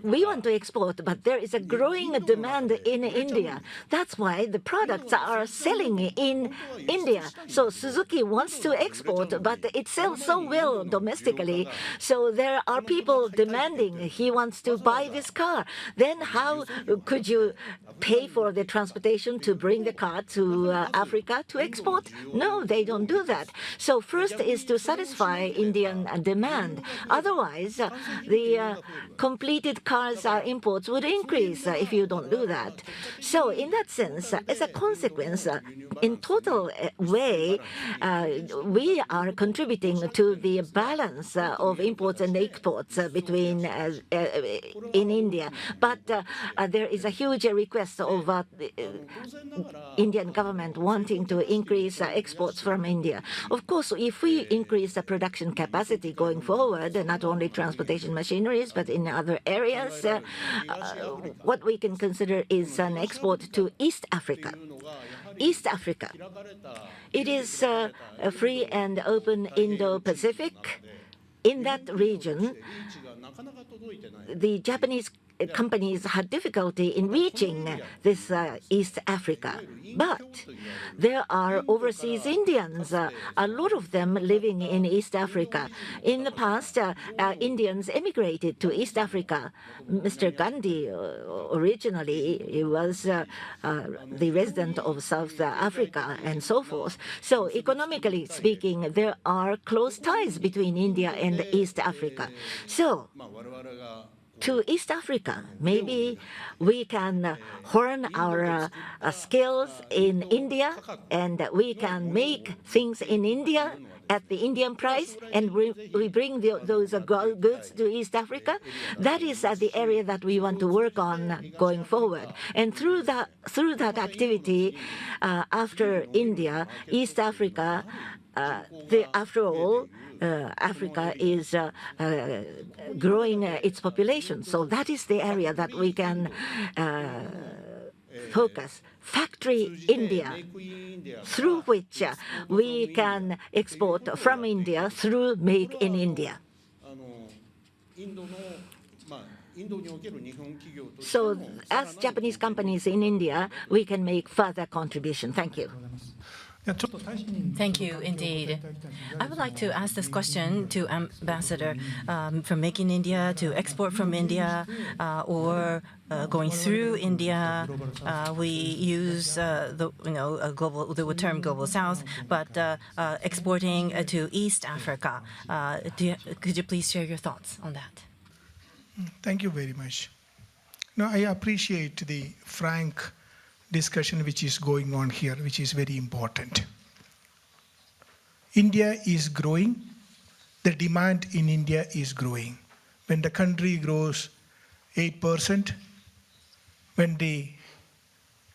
We want to export, but there is a growing demand in India. That's why the products are selling in India. So Suzuki wants to export, but it sells so well domestically. So there are people demanding he wants to buy this car. Then how could you pay for the transportation to bring the car to Africa to export? No, they don't do that. So first is to satisfy Indian demand. Otherwise, the completed cars imports would increase if you don't do that. So in that sense, as a consequence, in total way, we are contributing to the balance of imports and exports between in India. But there is a huge request of Indian government wanting to increase exports from India. Of course, if we increase the production capacity going forward, not only transportation machineries, but in other areas, what we can consider is an export to East Africa. East Africa. It is a free and open Indo-Pacific. In that region, the Japanese companies had difficulty in reaching this East Africa. But there are overseas Indians, a lot of them living in East Africa. In the past, Indians emigrated to East Africa. Mr. Gandhi, originally, he was the resident of South Africa and so forth. So economically speaking, there are close ties between India and East Africa. So to East Africa, maybe we can hone our skills in India, and we can make things in India at the Indian price, and we bring those goods to East Africa. That is the area that we want to work on going forward. And through that activity, after India, East Africa, after all, Africa is growing its population. So that is the area that we can focus. Factory India, through which we can export from India through Make in India. So as Japanese companies in India, we can make further contribution. Thank you. Thank you, indeed. I would like to ask this question to Ambassador. From Make in India to export from India, or going through India, we use the term Global South, but exporting to East Africa. Could you please share your thoughts on that? Thank you very much. No, I appreciate the frank discussion which is going on here, which is very important. India is growing. The demand in India is growing. When the country grows 8%, when the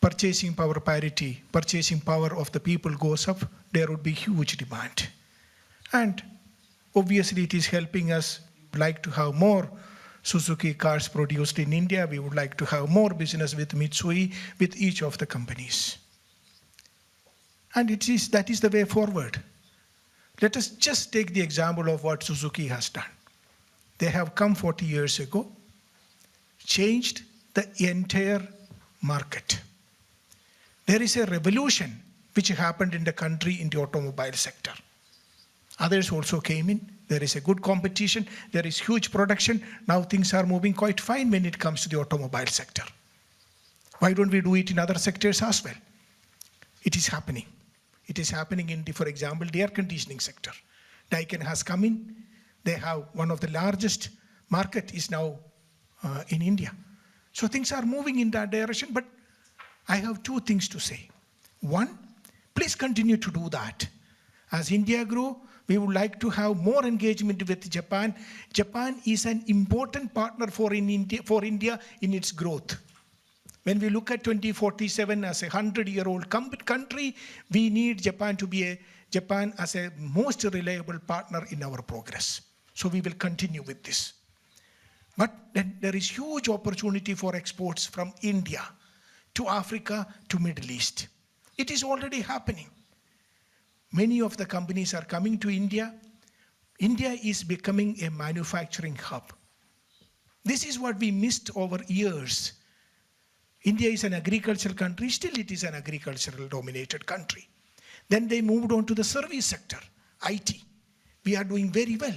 purchasing power parity, purchasing power of the people goes up, there would be huge demand. And obviously it is helping us like to have more Suzuki cars produced in India. We would like to have more business with Mitsui, with each of the companies. And that is the way forward. Let us just take the example of what Suzuki has done. They have come 40 years ago, changed the entire market. There is a revolution which happened in the country in the automobile sector. Others also came in. There is a good competition. There is huge production. Now things are moving quite fine when it comes to the automobile sector. Why don't we do it in other sectors as well? It is happening. It is happening in, for example, the air conditioning sector. Daikin has come in. They have one of the largest market is now in India. So things are moving in that direction, but I have two things to say. One, please continue to do that. As India grows, we would like to have more engagement with Japan. Japan is an important partner for India in its growth. When we look at 2047 as a 100-year-old country, we need Japan to be Japan as a most reliable partner in our progress. So we will continue with this. But then there is huge opportunity for exports from India to Africa to Middle East. It is already happening. Many of the companies are coming to India. India is becoming a manufacturing hub. This is what we missed over years. India is an agricultural country. Still it is an agricultural dominated country. Then they moved on to the service sector, IT. We are doing very well.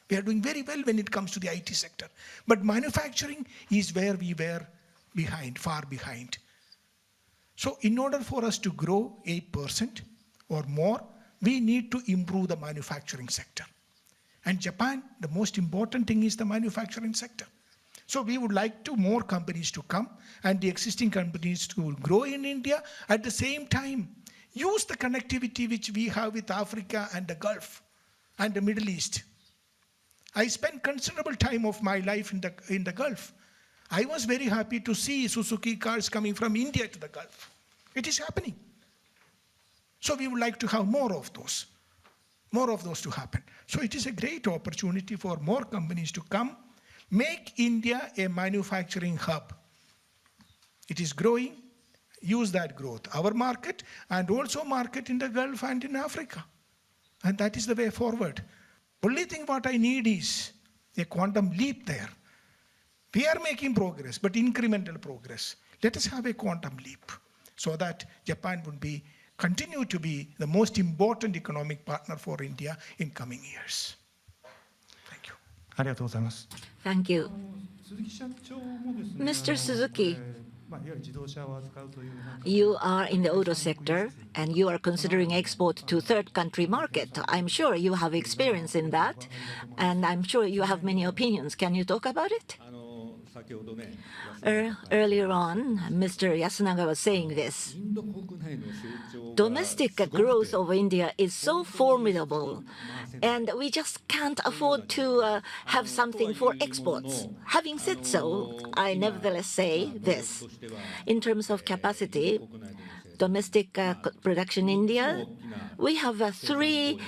We are doing very well when it comes to the IT sector. But manufacturing is where we were behind, far behind. So in order for us to grow 8% or more, we need to improve the manufacturing sector. And Japan, the most important thing is the manufacturing sector. So we would like more companies to come and the existing companies to grow in India. At the same time, use the connectivity which we have with Africa and the Gulf and the Middle East. I spent considerable time of my life in the Gulf. I was very happy to see Suzuki cars coming from India to the Gulf. It is happening. So we would like to have more of those to happen. So it is a great opportunity for more companies to come, make India a manufacturing hub. It is growing, use that growth, our market, and also market in the Gulf and in Africa. And that is the way forward. Only thing what I need is a quantum leap there. We are making progress, but incremental progress. Let us have a quantum leap so that Japan would continue to be the most important economic partner for India in coming years. Thank you. Thank you. Mr. Suzuki, you are in the auto sector and you are considering export to third country market. I'm sure you have experience in that, and I'm sure you have many opinions. Can you talk about it? Earlier on, Mr. Yasunaga was saying this. Domestic growth of India is so formidable, and we just can't afford to have something for exports. Having said so, I nevertheless say this. In terms of capacity, domestic production in India, we have 3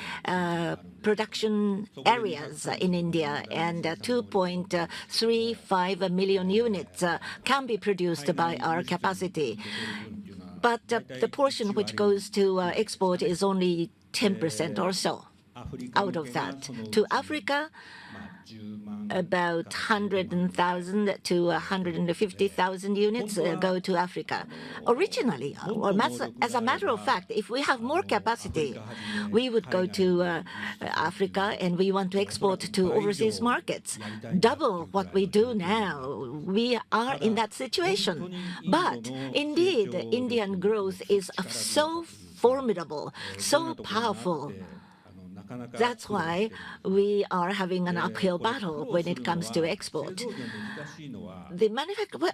production areas in India, and 2.35 million units can be produced by our capacity. But the portion which goes to export is only 10% or so out of that. To Africa, about 100,000 to 150,000 units go to Africa. Originally, or as a matter of fact, if we have more capacity, we would go to Africa and we want to export to overseas markets. Double what we do now. We are in that situation. But indeed, Indian growth is so formidable, so powerful. That's why we are having an uphill battle when it comes to export.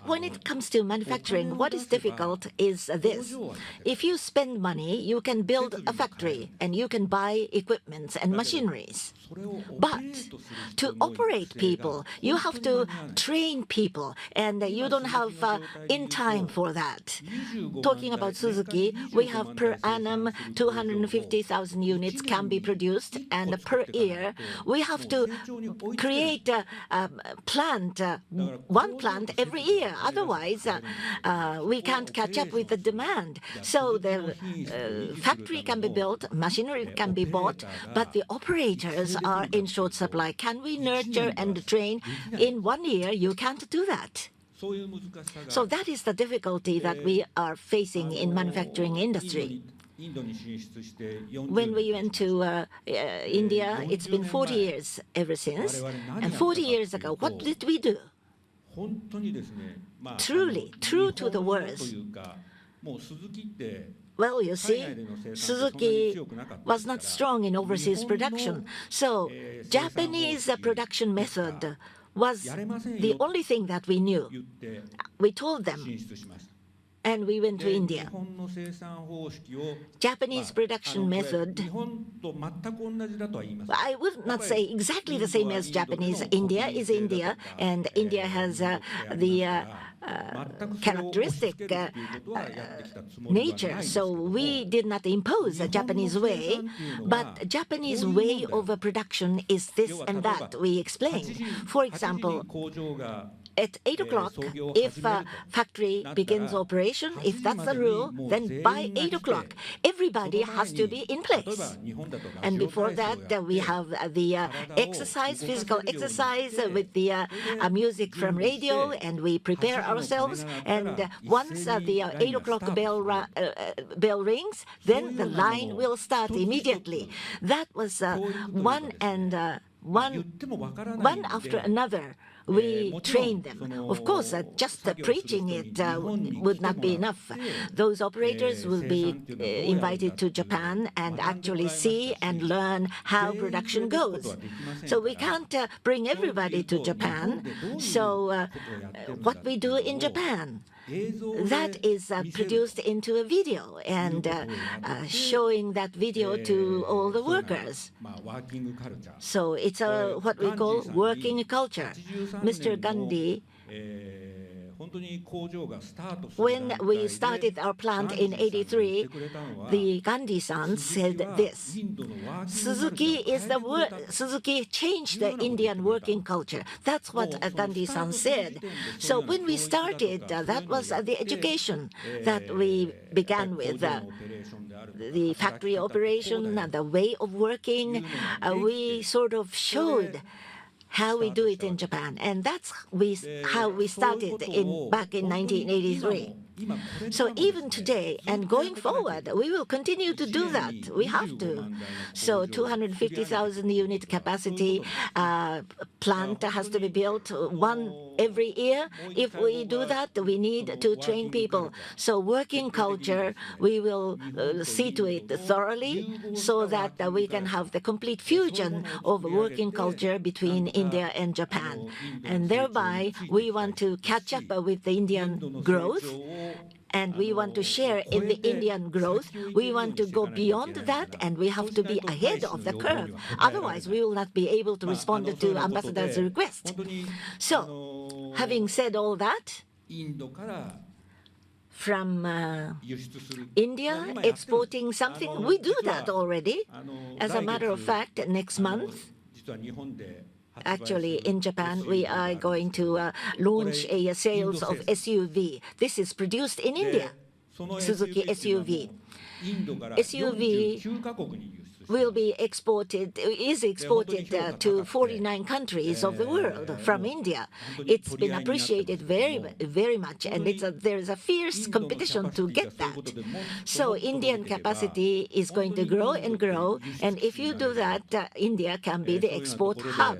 When it comes to manufacturing, what is difficult is this. If you spend money, you can build a factory and you can buy equipment and machineries. But to operate people, you have to train people, and you don't have in time for that. Talking about Suzuki, we have per annum 250,000 units can be produced, and per year we have to create a plant, one plant every year. Otherwise, we can't catch up with the demand. So the factory can be built, machinery can be bought, but the operators are in short supply. Can we nurture and train in 1 year? You can't do that. So that is the difficulty that we are facing in manufacturing industry. When we went to India, it's been 40 years ever since. And 40 years ago, what did we do? Truly, true to the words. Well, you see, Suzuki was not strong in overseas production. So Japanese production method was the only thing that we knew. We told them, and we went to India. Japanese production method, I would not say exactly the same as Japanese. India is India, and India has the characteristic nature. So we did not impose a Japanese way, but Japanese way of production is this and that we explained. For example, at 8 o'clock, if a factory begins operation, if that's the rule, then by 8 o'clock, everybody has to be in place. And before that, we have the exercise, physical exercise with the music from radio, and we prepare ourselves. And once the 8 o'clock bell rings, then the line will start immediately. That was one after another. We train them. Of course, just preaching it would not be enough. Those operators will be invited to Japan and actually see and learn how production goes. So we can't bring everybody to Japan. So what we do in Japan, that is produced into a video and showing that video to all the workers. So it's what we call working culture. Mr. Gandhi, when we started our plant in '83, the Gandhi-san said this: Suzuki changed the Indian working culture. That's what Gandhi-san said. So when we started, that was the education that we began with. The factory operation and the way of working, we sort of showed how we do it in Japan, and that's how we started back in 1983. So even today and going forward, we will continue to do that. We have to. So 250,000 unit capacity plant has to be built, one every year. If we do that, we need to train people. So working culture, we will see to it thoroughly so that we can have the complete fusion of working culture between India and Japan. And thereby, we want to catch up with the Indian growth, and we want to share in the Indian growth. We want to go beyond that, and we have to be ahead of the curve. Otherwise, we will not be able to respond to ambassador's request. So, having said all that, from India exporting something, we do that already. As a matter of fact, next month, actually, in Japan, we are going to launch a sales of SUV. This is produced in India, Suzuki SUV. SUV will be exported, is exported to 49 countries of the world from India. It's been appreciated very much, and there is a fierce competition to get that. So Indian capacity is going to grow and grow, and if you do that, India can be the export hub.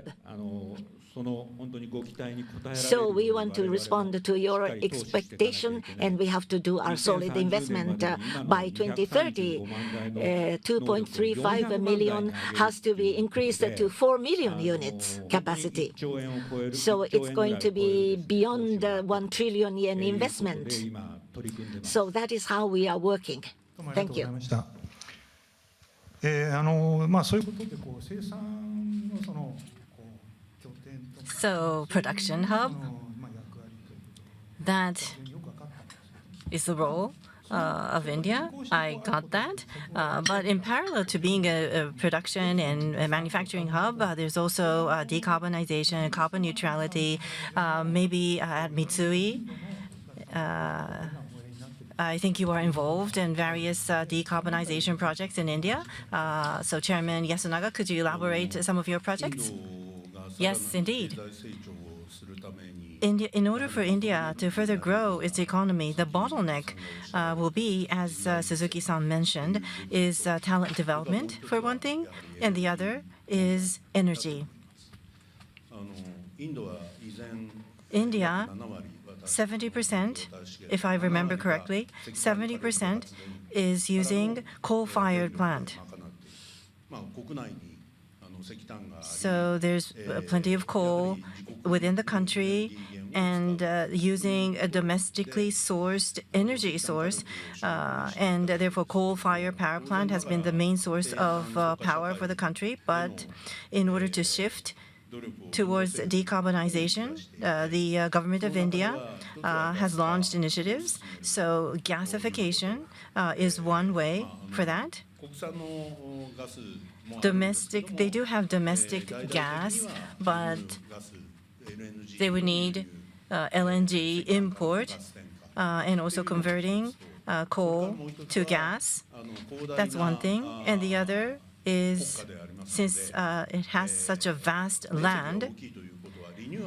So we want to respond to your expectation, and we have to do our solid investment by 2030. 2.35 million has to be increased to 4 million units capacity. So it's going to be beyond 1 trillion yen investment. So that is how we are working. Thank you. そういうことで生産の拠点とか So production hub, 役割ということ that でよく分かったんです。 is the role of India. I got that. But in parallel to being a production and a manufacturing hub, there's also decarbonization, carbon neutrality, maybe at Mitsui. I think you are involved in various decarbonization projects in India. So Chairman Yasunaga, could you elaborate some of your projects? Yes, indeed. In order for India to further grow its economy, the bottleneck will be, as Suzuki-san mentioned, is talent development, for one thing, and the other is energy. India, 70%, if I remember correctly, 70% is using coal-fired plant. So there's plenty of coal within the country, and using a domestically sourced energy source, and therefore coal-fired power plant has been the main source of power for the country. But in order to shift towards decarbonization, the government of India has launched initiatives. So gasification is one way for that. They do have domestic gas, but they would need LNG import and also converting coal to gas. That's one thing. And the other is, since it has such a vast land,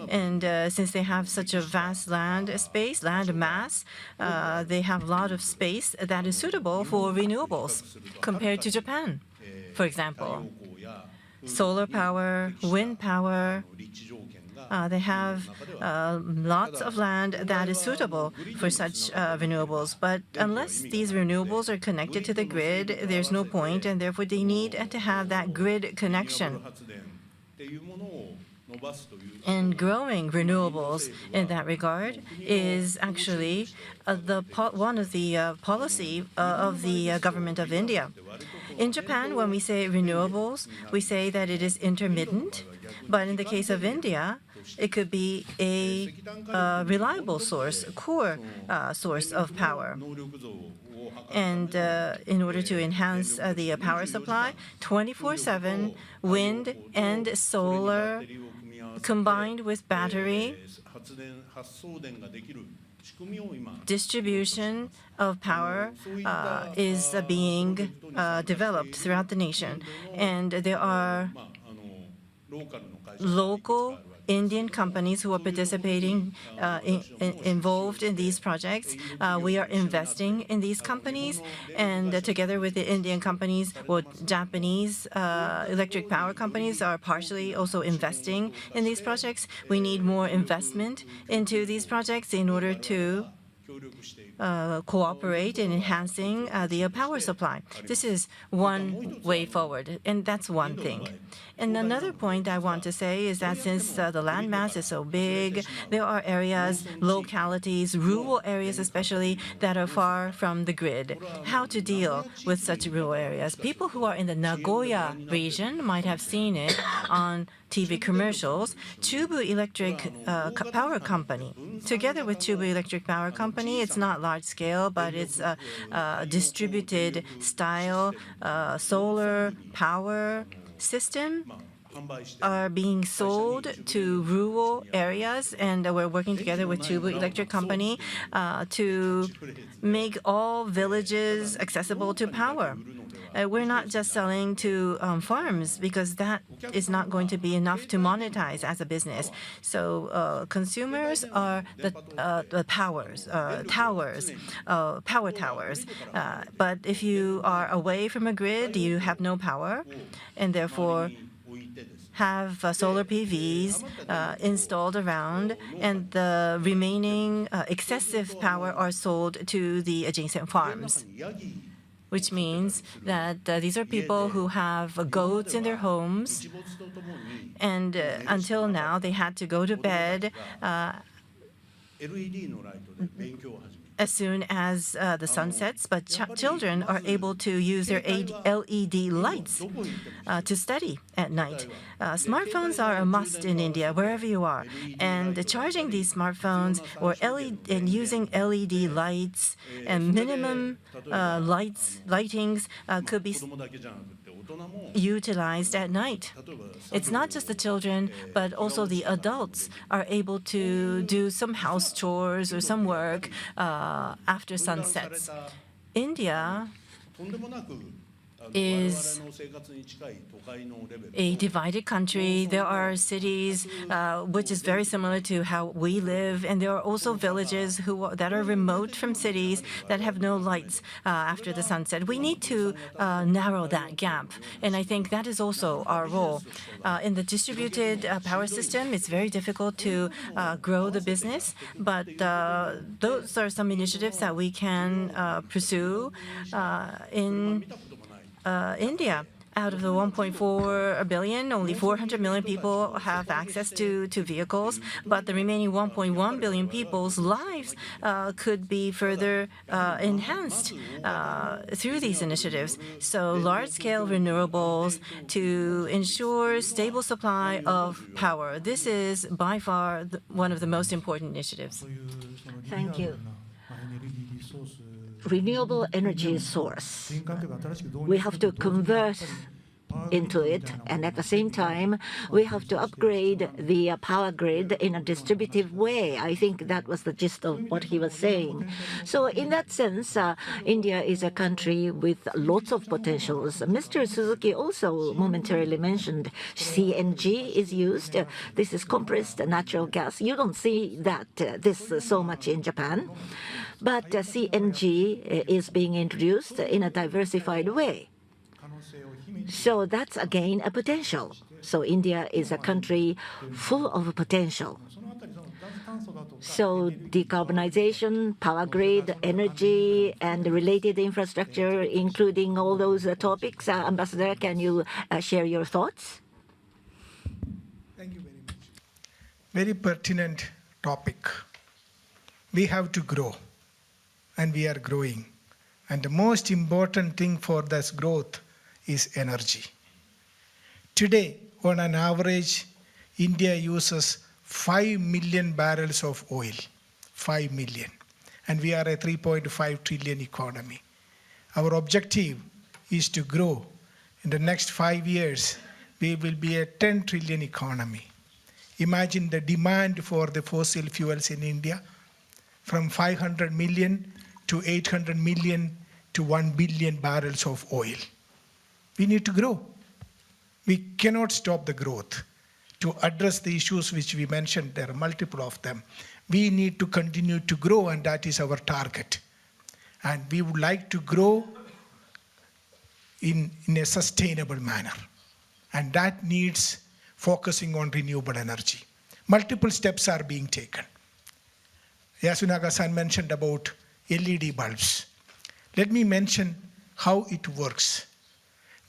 and since they have such a vast land mass, they have a lot of space that is suitable for renewables compared to Japan. For example, solar power, wind power, they have lots of land that is suitable for such renewables. But unless these renewables are connected to the grid, there's no point, and therefore they need to have that grid connection. And growing renewables in that regard is actually one of the policy of the government of India. In Japan, when we say renewables, we say that it is intermittent. But in the case of India, it could be a reliable source, core source of power. And in order to enhance the power supply, 24/7 wind and solar combined with battery distribution of power is being developed throughout the nation. And there are local Indian companies who are participating, involved in these projects. We are investing in these companies, and together with the Indian companies, Japanese electric power companies are partially also investing in these projects. We need more investment into these projects in order to cooperate in enhancing the power supply. This is one way forward, and that's one thing. And another point I want to say is that since the land mass is so big, there are areas, localities, rural areas especially, that are far from the grid. How to deal with such rural areas? People who are in the Nagoya region might have seen it on TV commercials. Chubu Electric Power Company. Together with Chubu Electric Power Company, it's not large scale, but it's a distributed style solar power system are being sold to rural areas, and we're working together with Chubu Electric Company to make all villages accessible to power. we're not just selling to farms, because that is not going to be enough to monetize as a business. So consumers are the power towers. But if you are away from a grid, you have no power, and therefore have solar PVs installed around, and the remaining excessive power are sold to the adjacent farms, which means that these are people who have goats in their homes, and until now they had to go to bed as soon as the sun sets, but children are able to use their LED lights to study at night. Smartphones are a must in India, wherever you are. And charging these smartphones or using LED lights and minimum lightings could be utilized at night. It's not just the children, but also the adults are able to do some house chores or some work after sunsets. India is a divided country. There are cities which is very similar to how we live, and there are also villages that are remote from cities that have no lights after the sunset. We need to narrow that gap, and I think that is also our role. In the distributed power system, it's very difficult to grow the business, but those are some initiatives that we can pursue in India. Out of the 1.4 billion, only 400 million people have access to vehicles, but the remaining 1.1 billion people's lives could be further enhanced through these initiatives. So large-scale renewables to ensure stable supply of power. This is by far one of the most important initiatives. Thank you. Renewable energy source. We have to convert into it, and at the same time we have to upgrade the power grid in a distributive way. I think that was the gist of what he was saying. So in that sense, India is a country with lots of potentials. Mr. Suzuki also momentarily mentioned CNG is used. This is compressed natural gas. You don't see that this so much in Japan, but CNG is being introduced in a diversified way. So that's again a potential. So India is a country full of potential. So decarbonization, power grid, energy, and related infrastructure, including all those topics. Ambassador, can you share your thoughts? Thank you very much. Very pertinent topic. We have to grow, and we are growing. And the most important thing for this growth is energy. Today, on an average, India uses 5 million barrels of oil, 5 million. And we are a 3.5 trillion economy. Our objective is to grow. In the next 5 years, we will be a 10 trillion economy. Imagine the demand for the fossil fuels in India, from 500 million to 800 million to 1 billion barrels of oil. We need to grow. We cannot stop the growth. To address the issues which we mentioned, there are multiple of them. We need to continue to grow, and that is our target. And we would like to grow in a sustainable manner. And that needs focusing on renewable energy. Multiple steps are being taken. Yasunaga-san mentioned about LED bulbs. Let me mention how it works.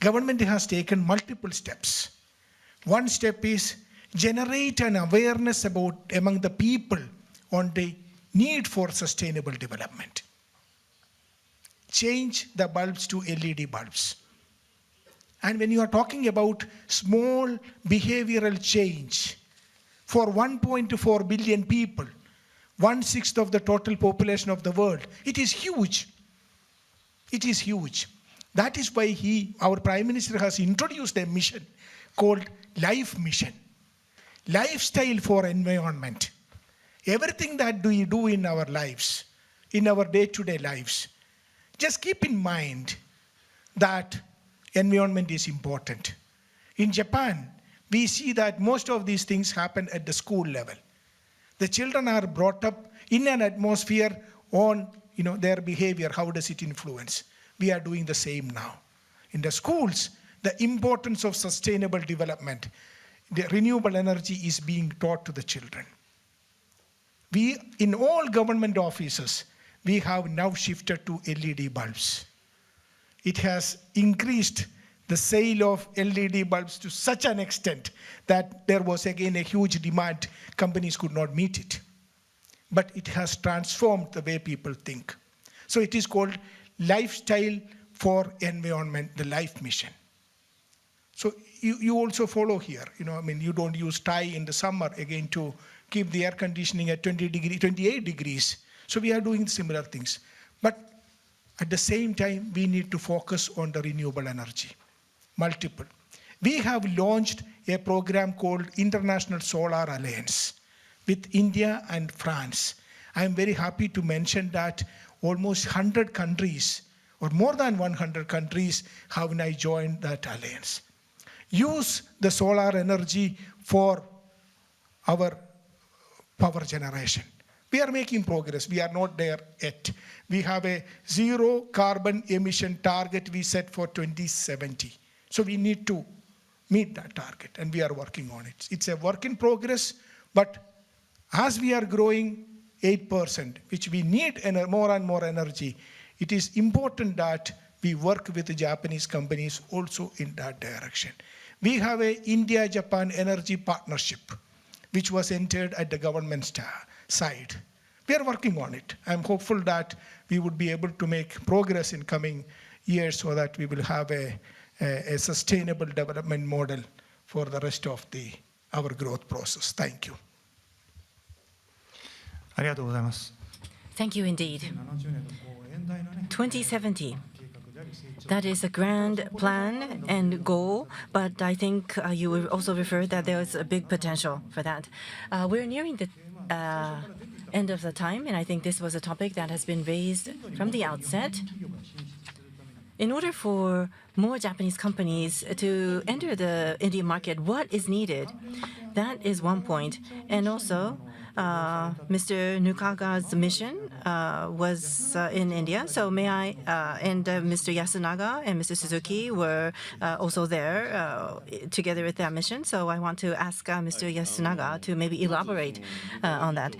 Government has taken multiple steps. One step is generate an awareness among the people on the need for sustainable development. Change the bulbs to LED bulbs. And when you are talking about small behavioral change for 1.4 billion people, 1/6 of the total population of the world, it is huge. It is huge. That is why our Prime Minister has introduced a mission called Life Mission. Lifestyle for environment. Everything that we do in our lives, in our day-to-day lives, just keep in mind that environment is important. In Japan, we see that most of these things happen at the school level. The children are brought up in an atmosphere on their behavior, how does it influence? We are doing the same now. In the schools, the importance of sustainable development, the renewable energy is being taught to the children. We, in all government offices, we have now shifted to LED bulbs. It has increased the sale of LED bulbs to such an extent that there was again a huge demand. Companies could not meet it. But it has transformed the way people think. So it is called Lifestyle for Environment, the LIFE mission. So you also follow here. You don't use tie in the summer again to keep the air conditioning at 28 degrees. So we are doing similar things. But at the same time, we need to focus on the renewable energy. Multiple. We have launched a program called International Solar Alliance with India and France. I am very happy to mention that almost 100 countries, or more than 100 countries, have now joined that alliance. Use the solar energy for our power generation. We are making progress. We are not there yet. We have a zero carbon emission target we set for 2070. So we need to meet that target, and we are working on it. It's a work in progress, but as we are growing 8%, which we need more and more energy, it is important that we work with the Japanese companies also in that direction. We have a India-Japan energy partnership, which was entered at the government side. We are working on it. I'm hopeful that we would be able to make progress in coming years so that we will have a sustainable development model for the rest of our growth process. Thank you. ありがとうございます。 Thank you indeed. 2070年の遠大なね 2070. That is a grand plan and goal, but I think you will also refer that there is a big potential for that. We're nearing the end of the time, and I think this was a topic that has been raised from the outset. In order for more Japanese companies to enter the Indian market, what is needed? That is one point. And also, Mr. Nukaga's mission was in India. So may I, and Mr. Yasunaga and Mr. Suzuki were also there together with that mission. So I want to ask Mr. Yasunaga to maybe elaborate on that.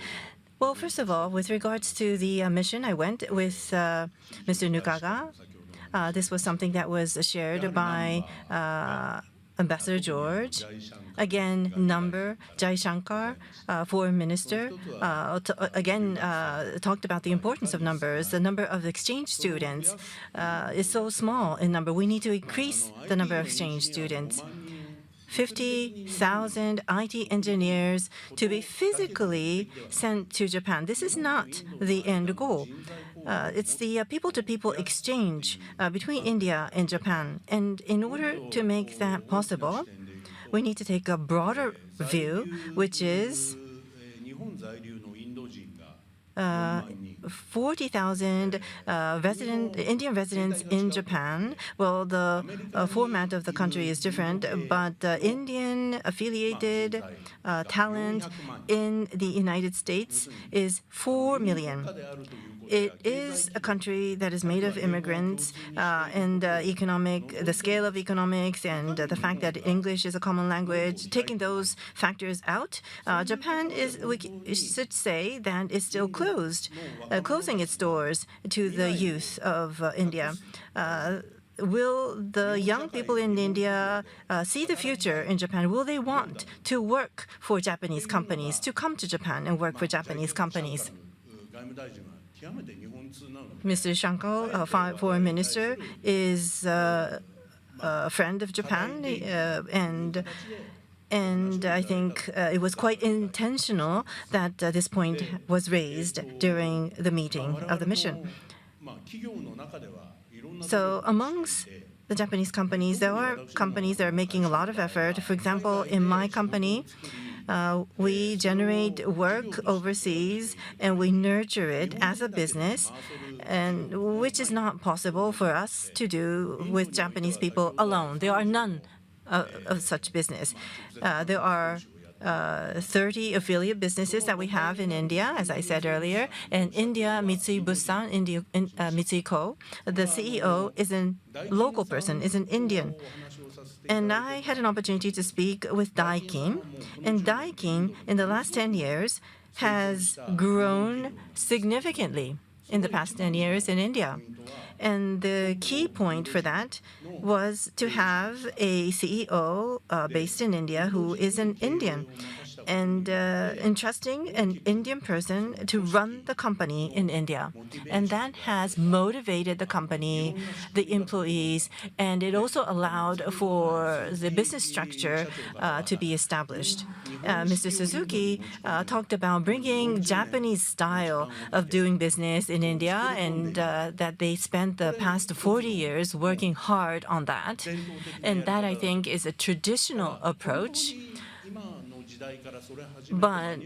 Well, first of all, with regards to the mission, I went with Mr. Nukaga. This was something that was shared by Ambassador George. Again, number, Jai Shankar, foreign minister, again talked about the importance of numbers. The number of exchange students is so small in number. We need to increase the number of exchange students. 50,000 IT engineers to be physically sent to Japan. This is not the end goal. It's the people-to-people exchange between India and Japan. And in order to make that possible, we need to take a broader view, which is 40,000 Indian residents in Japan. Well, the format of the country is different, but Indian affiliated talent in the United States is 4 million. It is a country that is made of immigrants, and the scale of economics and the fact that English is a common language. Taking those factors out, Japan we should say that is still closing its doors to the youth of India. Will the young people in India see the future in Japan? Will they want to work for Japanese companies, to come to Japan and work for Japanese companies? Mr. Shankar, foreign minister, is a friend of Japan, and I think it was quite intentional that this point was raised during the meeting of the mission. So amongst the Japanese companies, there are companies that are making a lot of effort. For example, in my company, We generate work overseas and we nurture it as a business, and which is not possible for us to do with Japanese people alone. There are none of such business. There are 30 affiliate businesses that we have in India, as I said earlier. And India, Mitsui Bussan, Mitsui Co., the CEO is a local person, is an Indian. And I had an opportunity to speak with Daikin. And Daikin, in the last 10 years, has grown significantly in the past 10 years in India. And the key point for that was to have a CEO based in India who is an Indian, and entrusting an Indian person to run the company in India. And that has motivated the company, the employees, and it also allowed for the business structure to be established. Mr. Suzuki talked about bringing Japanese style of doing business in India, and that they spent the past 40 years working hard on that. And that, I think, is a traditional approach. But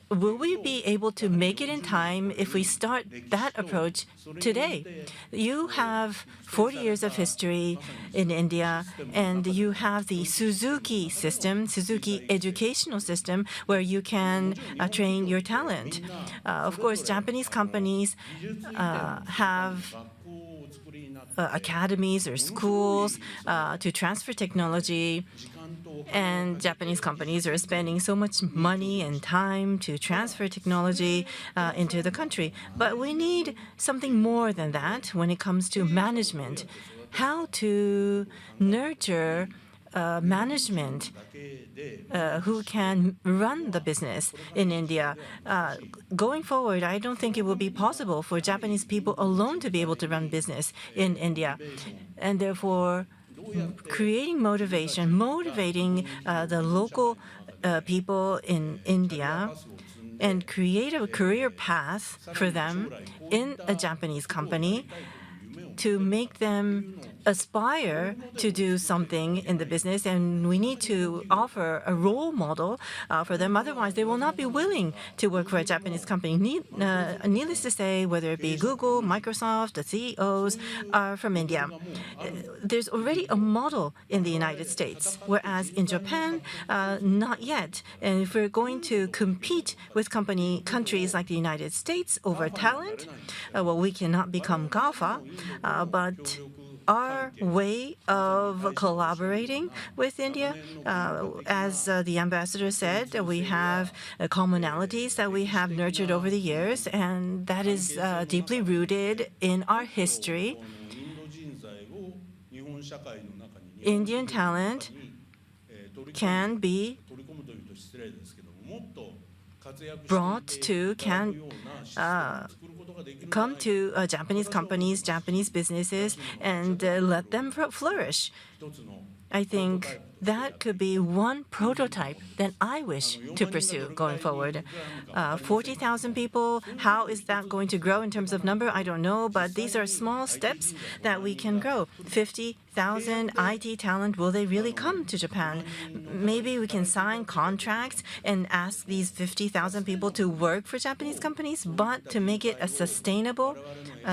will we be able to make it in time if we start that approach today? You have 40 years of history in India, and you have the Suzuki system, Suzuki educational system, where you can train your talent. Of course, Japanese companies have academies or schools to transfer technology. And Japanese companies are spending so much money and time to transfer technology into the country. But we need something more than that when it comes to management. How to nurture management who can run the business in India. Going forward, I don't think it will be possible for Japanese people alone to be able to run business in India. And therefore, creating motivation, motivating the local people in India, and create a career path for them in a Japanese company to make them aspire to do something in the business. And we need to offer a role model for them. Otherwise, they will not be willing to work for a Japanese company. Needless to say, whether it be Google, Microsoft, the CEOs are from India. There's already a model in the United States, whereas in Japan, not yet. And if we're going to compete with countries like the United States over talent, well, we cannot become GAFA, but our way of collaborating with India, as the ambassador said, we have commonalities that we have nurtured over the years, and that is deeply rooted in our history. Indian talent can be brought to, come to Japanese companies, Japanese businesses, and let them flourish. I think that could be one prototype that I wish to pursue going forward. 40,000 people, how is that going to grow in terms of number? I don't know, but these are small steps that we can grow. 50,000 IT talent, will they really come to Japan? Maybe we can sign contracts and ask these 50,000 people to work for Japanese companies, but to make it a sustainable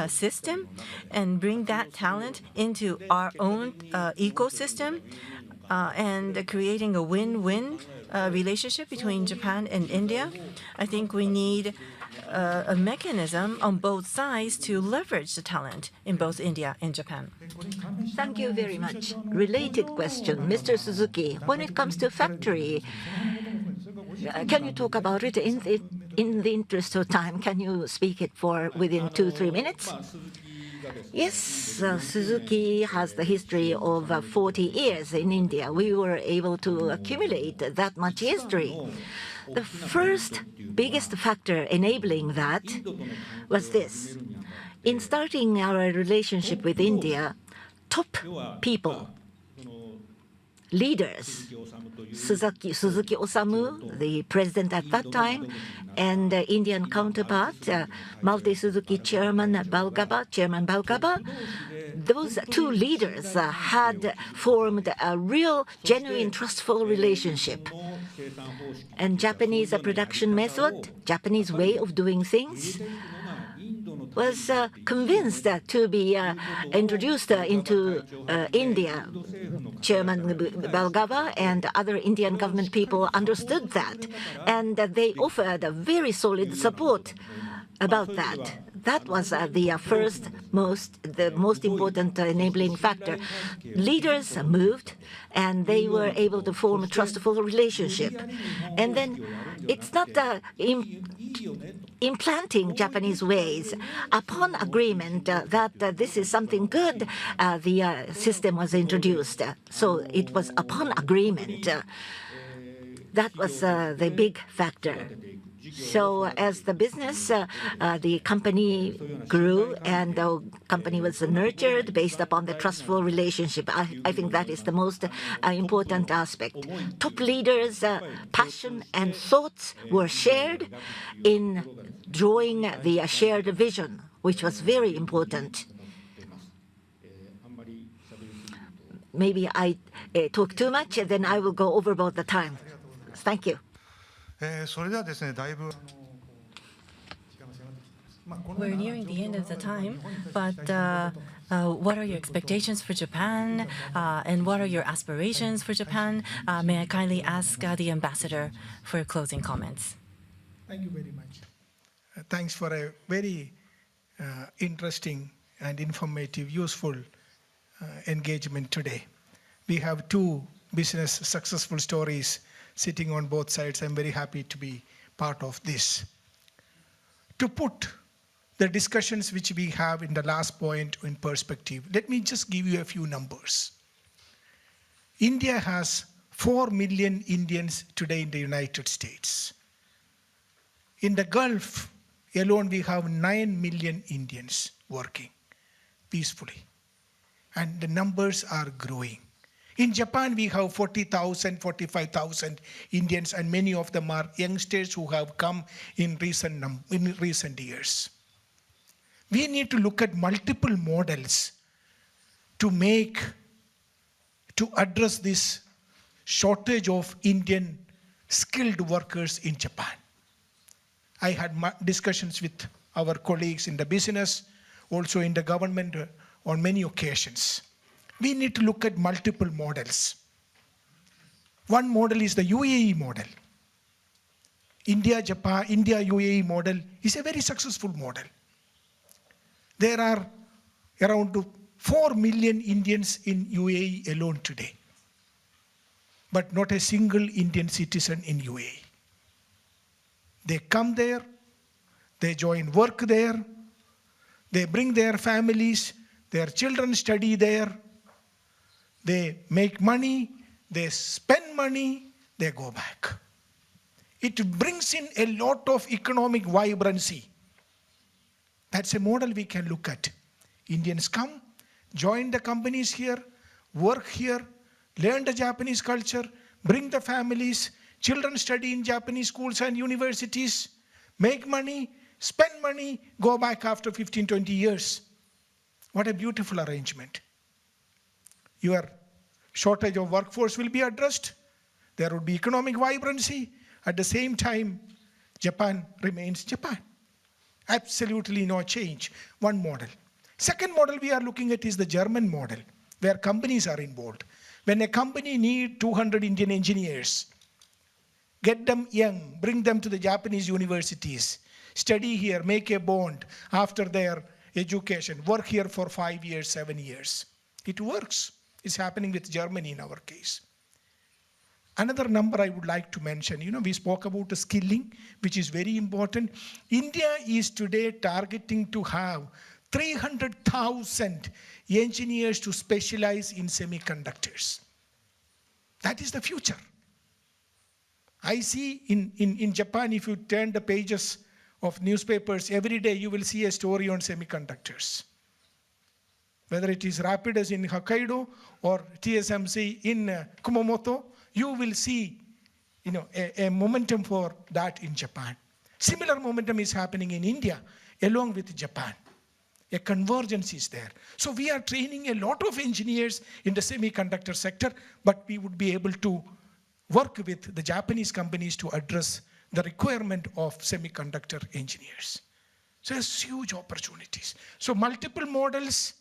system and bring that talent into our own ecosystem, and creating a win-win relationship between Japan and India. I think we need a mechanism on both sides to leverage the talent in both India and Japan. Thank you very much. Related question, Mr. Suzuki, when it comes to factory, can you talk about it in the interest of time? Can you speak it for within 2-3 minutes? Yes, Suzuki has the history of 40 years in India. We were able to accumulate that much history. The first biggest factor enabling that was this. In starting our relationship with India, top people, leaders, Suzuki Osamu, the president at that time, and Indian counterpart, Multi-Suzuki Chairman Balgaba, those two leaders had formed a real, genuine, trustful relationship. And Japanese production method, Japanese way of doing things, was convinced to be introduced into India. Chairman Balgava and other Indian government people understood that, and they offered a very solid support about that. That was the most important enabling factor. Leaders moved, and they were able to form a trustful relationship. And then it's not implanting Japanese ways. Upon agreement that this is something good, the system was introduced. So it was upon agreement. That was the big factor. So as the business, the company grew and the company was nurtured based upon the trustful relationship. I think that is the most important aspect. Top leaders' passion and thoughts were shared in drawing the shared vision, which was very important. Maybe I talk too much, then I will go overboard the time. Thank you. We're nearing the end of the time, but what are your expectations for Japan, and what are your aspirations for Japan? May I kindly ask the ambassador for closing comments? Thank you very much. Thanks for a very interesting and informative, useful engagement today. We have two business successful stories sitting on both sides. I'm very happy to be part of this. To put the discussions which we have in the last point in perspective, let me just give you a few numbers. India has 4 million Indians today in the United States. In the Gulf alone, we have 9 million Indians working peacefully. And the numbers are growing. In Japan, we have 40,000, 45,000 Indians, and many of them are youngsters who have come in recent years. We need to look at multiple models to address this shortage of Indian skilled workers in Japan. I had discussions with our colleagues in the business, also in the government on many occasions. We need to look at multiple models. One model is the UAE model. India-Japan, India-UAE model is a very successful model. There are around 4 million Indians in UAE alone today, but not a single Indian citizen in UAE. They come there, they join work there, they bring their families, their children study there, they make money, they spend money, they go back. It brings in a lot of economic vibrancy. That's a model we can look at. Indians come, join the companies here, work here, learn the Japanese culture, bring the families, children study in Japanese schools and universities, make money, spend money, go back after 15, 20 years. What a beautiful arrangement. Your shortage of workforce will be addressed. There will be economic vibrancy. At the same time, Japan remains Japan. Absolutely no change. One model. Second model we are looking at is the German model, where companies are involved. When a company needs 200 Indian engineers, get them young, bring them to the Japanese universities, study here, make a bond after their education, work here for 5 years, 7 years. It works. It's happening with Germany in our case. Another number I would like to mention, we spoke about the skilling, which is very important. India is today targeting to have 300,000 engineers to specialize in semiconductors. That is the future. I see in Japan, if you turn the pages of newspapers, every day you will see a story on semiconductors. Whether it is Rapidus in Hokkaido or TSMC in Kumamoto, you will see a momentum for that in Japan. Similar momentum is happening in India along with Japan. A convergence is there. So we are training a lot of engineers in the semiconductor sector, but we would be able to work with the Japanese companies to address the requirement of semiconductor engineers. So there's huge opportunities. So multiple models,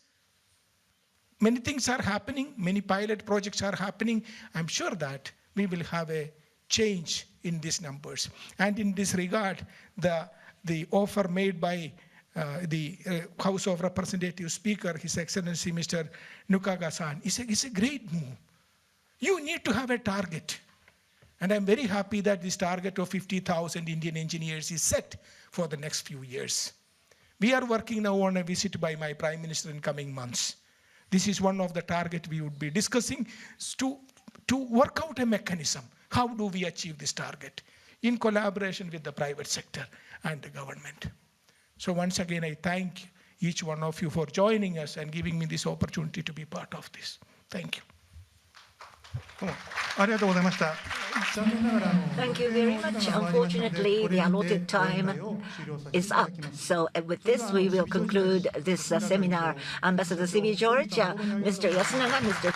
many things are happening, many pilot projects are happening. I'm sure that we will have a change in these numbers. And in this regard, the offer made by the House of Representatives Speaker, His Excellency Mr. Nukaga-san, is a great move. You need to have a target. And I'm very happy that this target of 50,000 Indian engineers is set for the next few years. We are working now on a visit by my Prime Minister in coming months. This is one of the targets we would be discussing to work out a mechanism. How do we achieve this target in collaboration with the private sector and the government? So once again, I thank each one of you for joining us and giving me this opportunity to be part of this. Thank you. ありがとうございました。 Thank you very much. Unfortunately, the allotted time is up. So with this, we will conclude this seminar. Ambassador Sibi George, Mr. Yasunaga, Mr.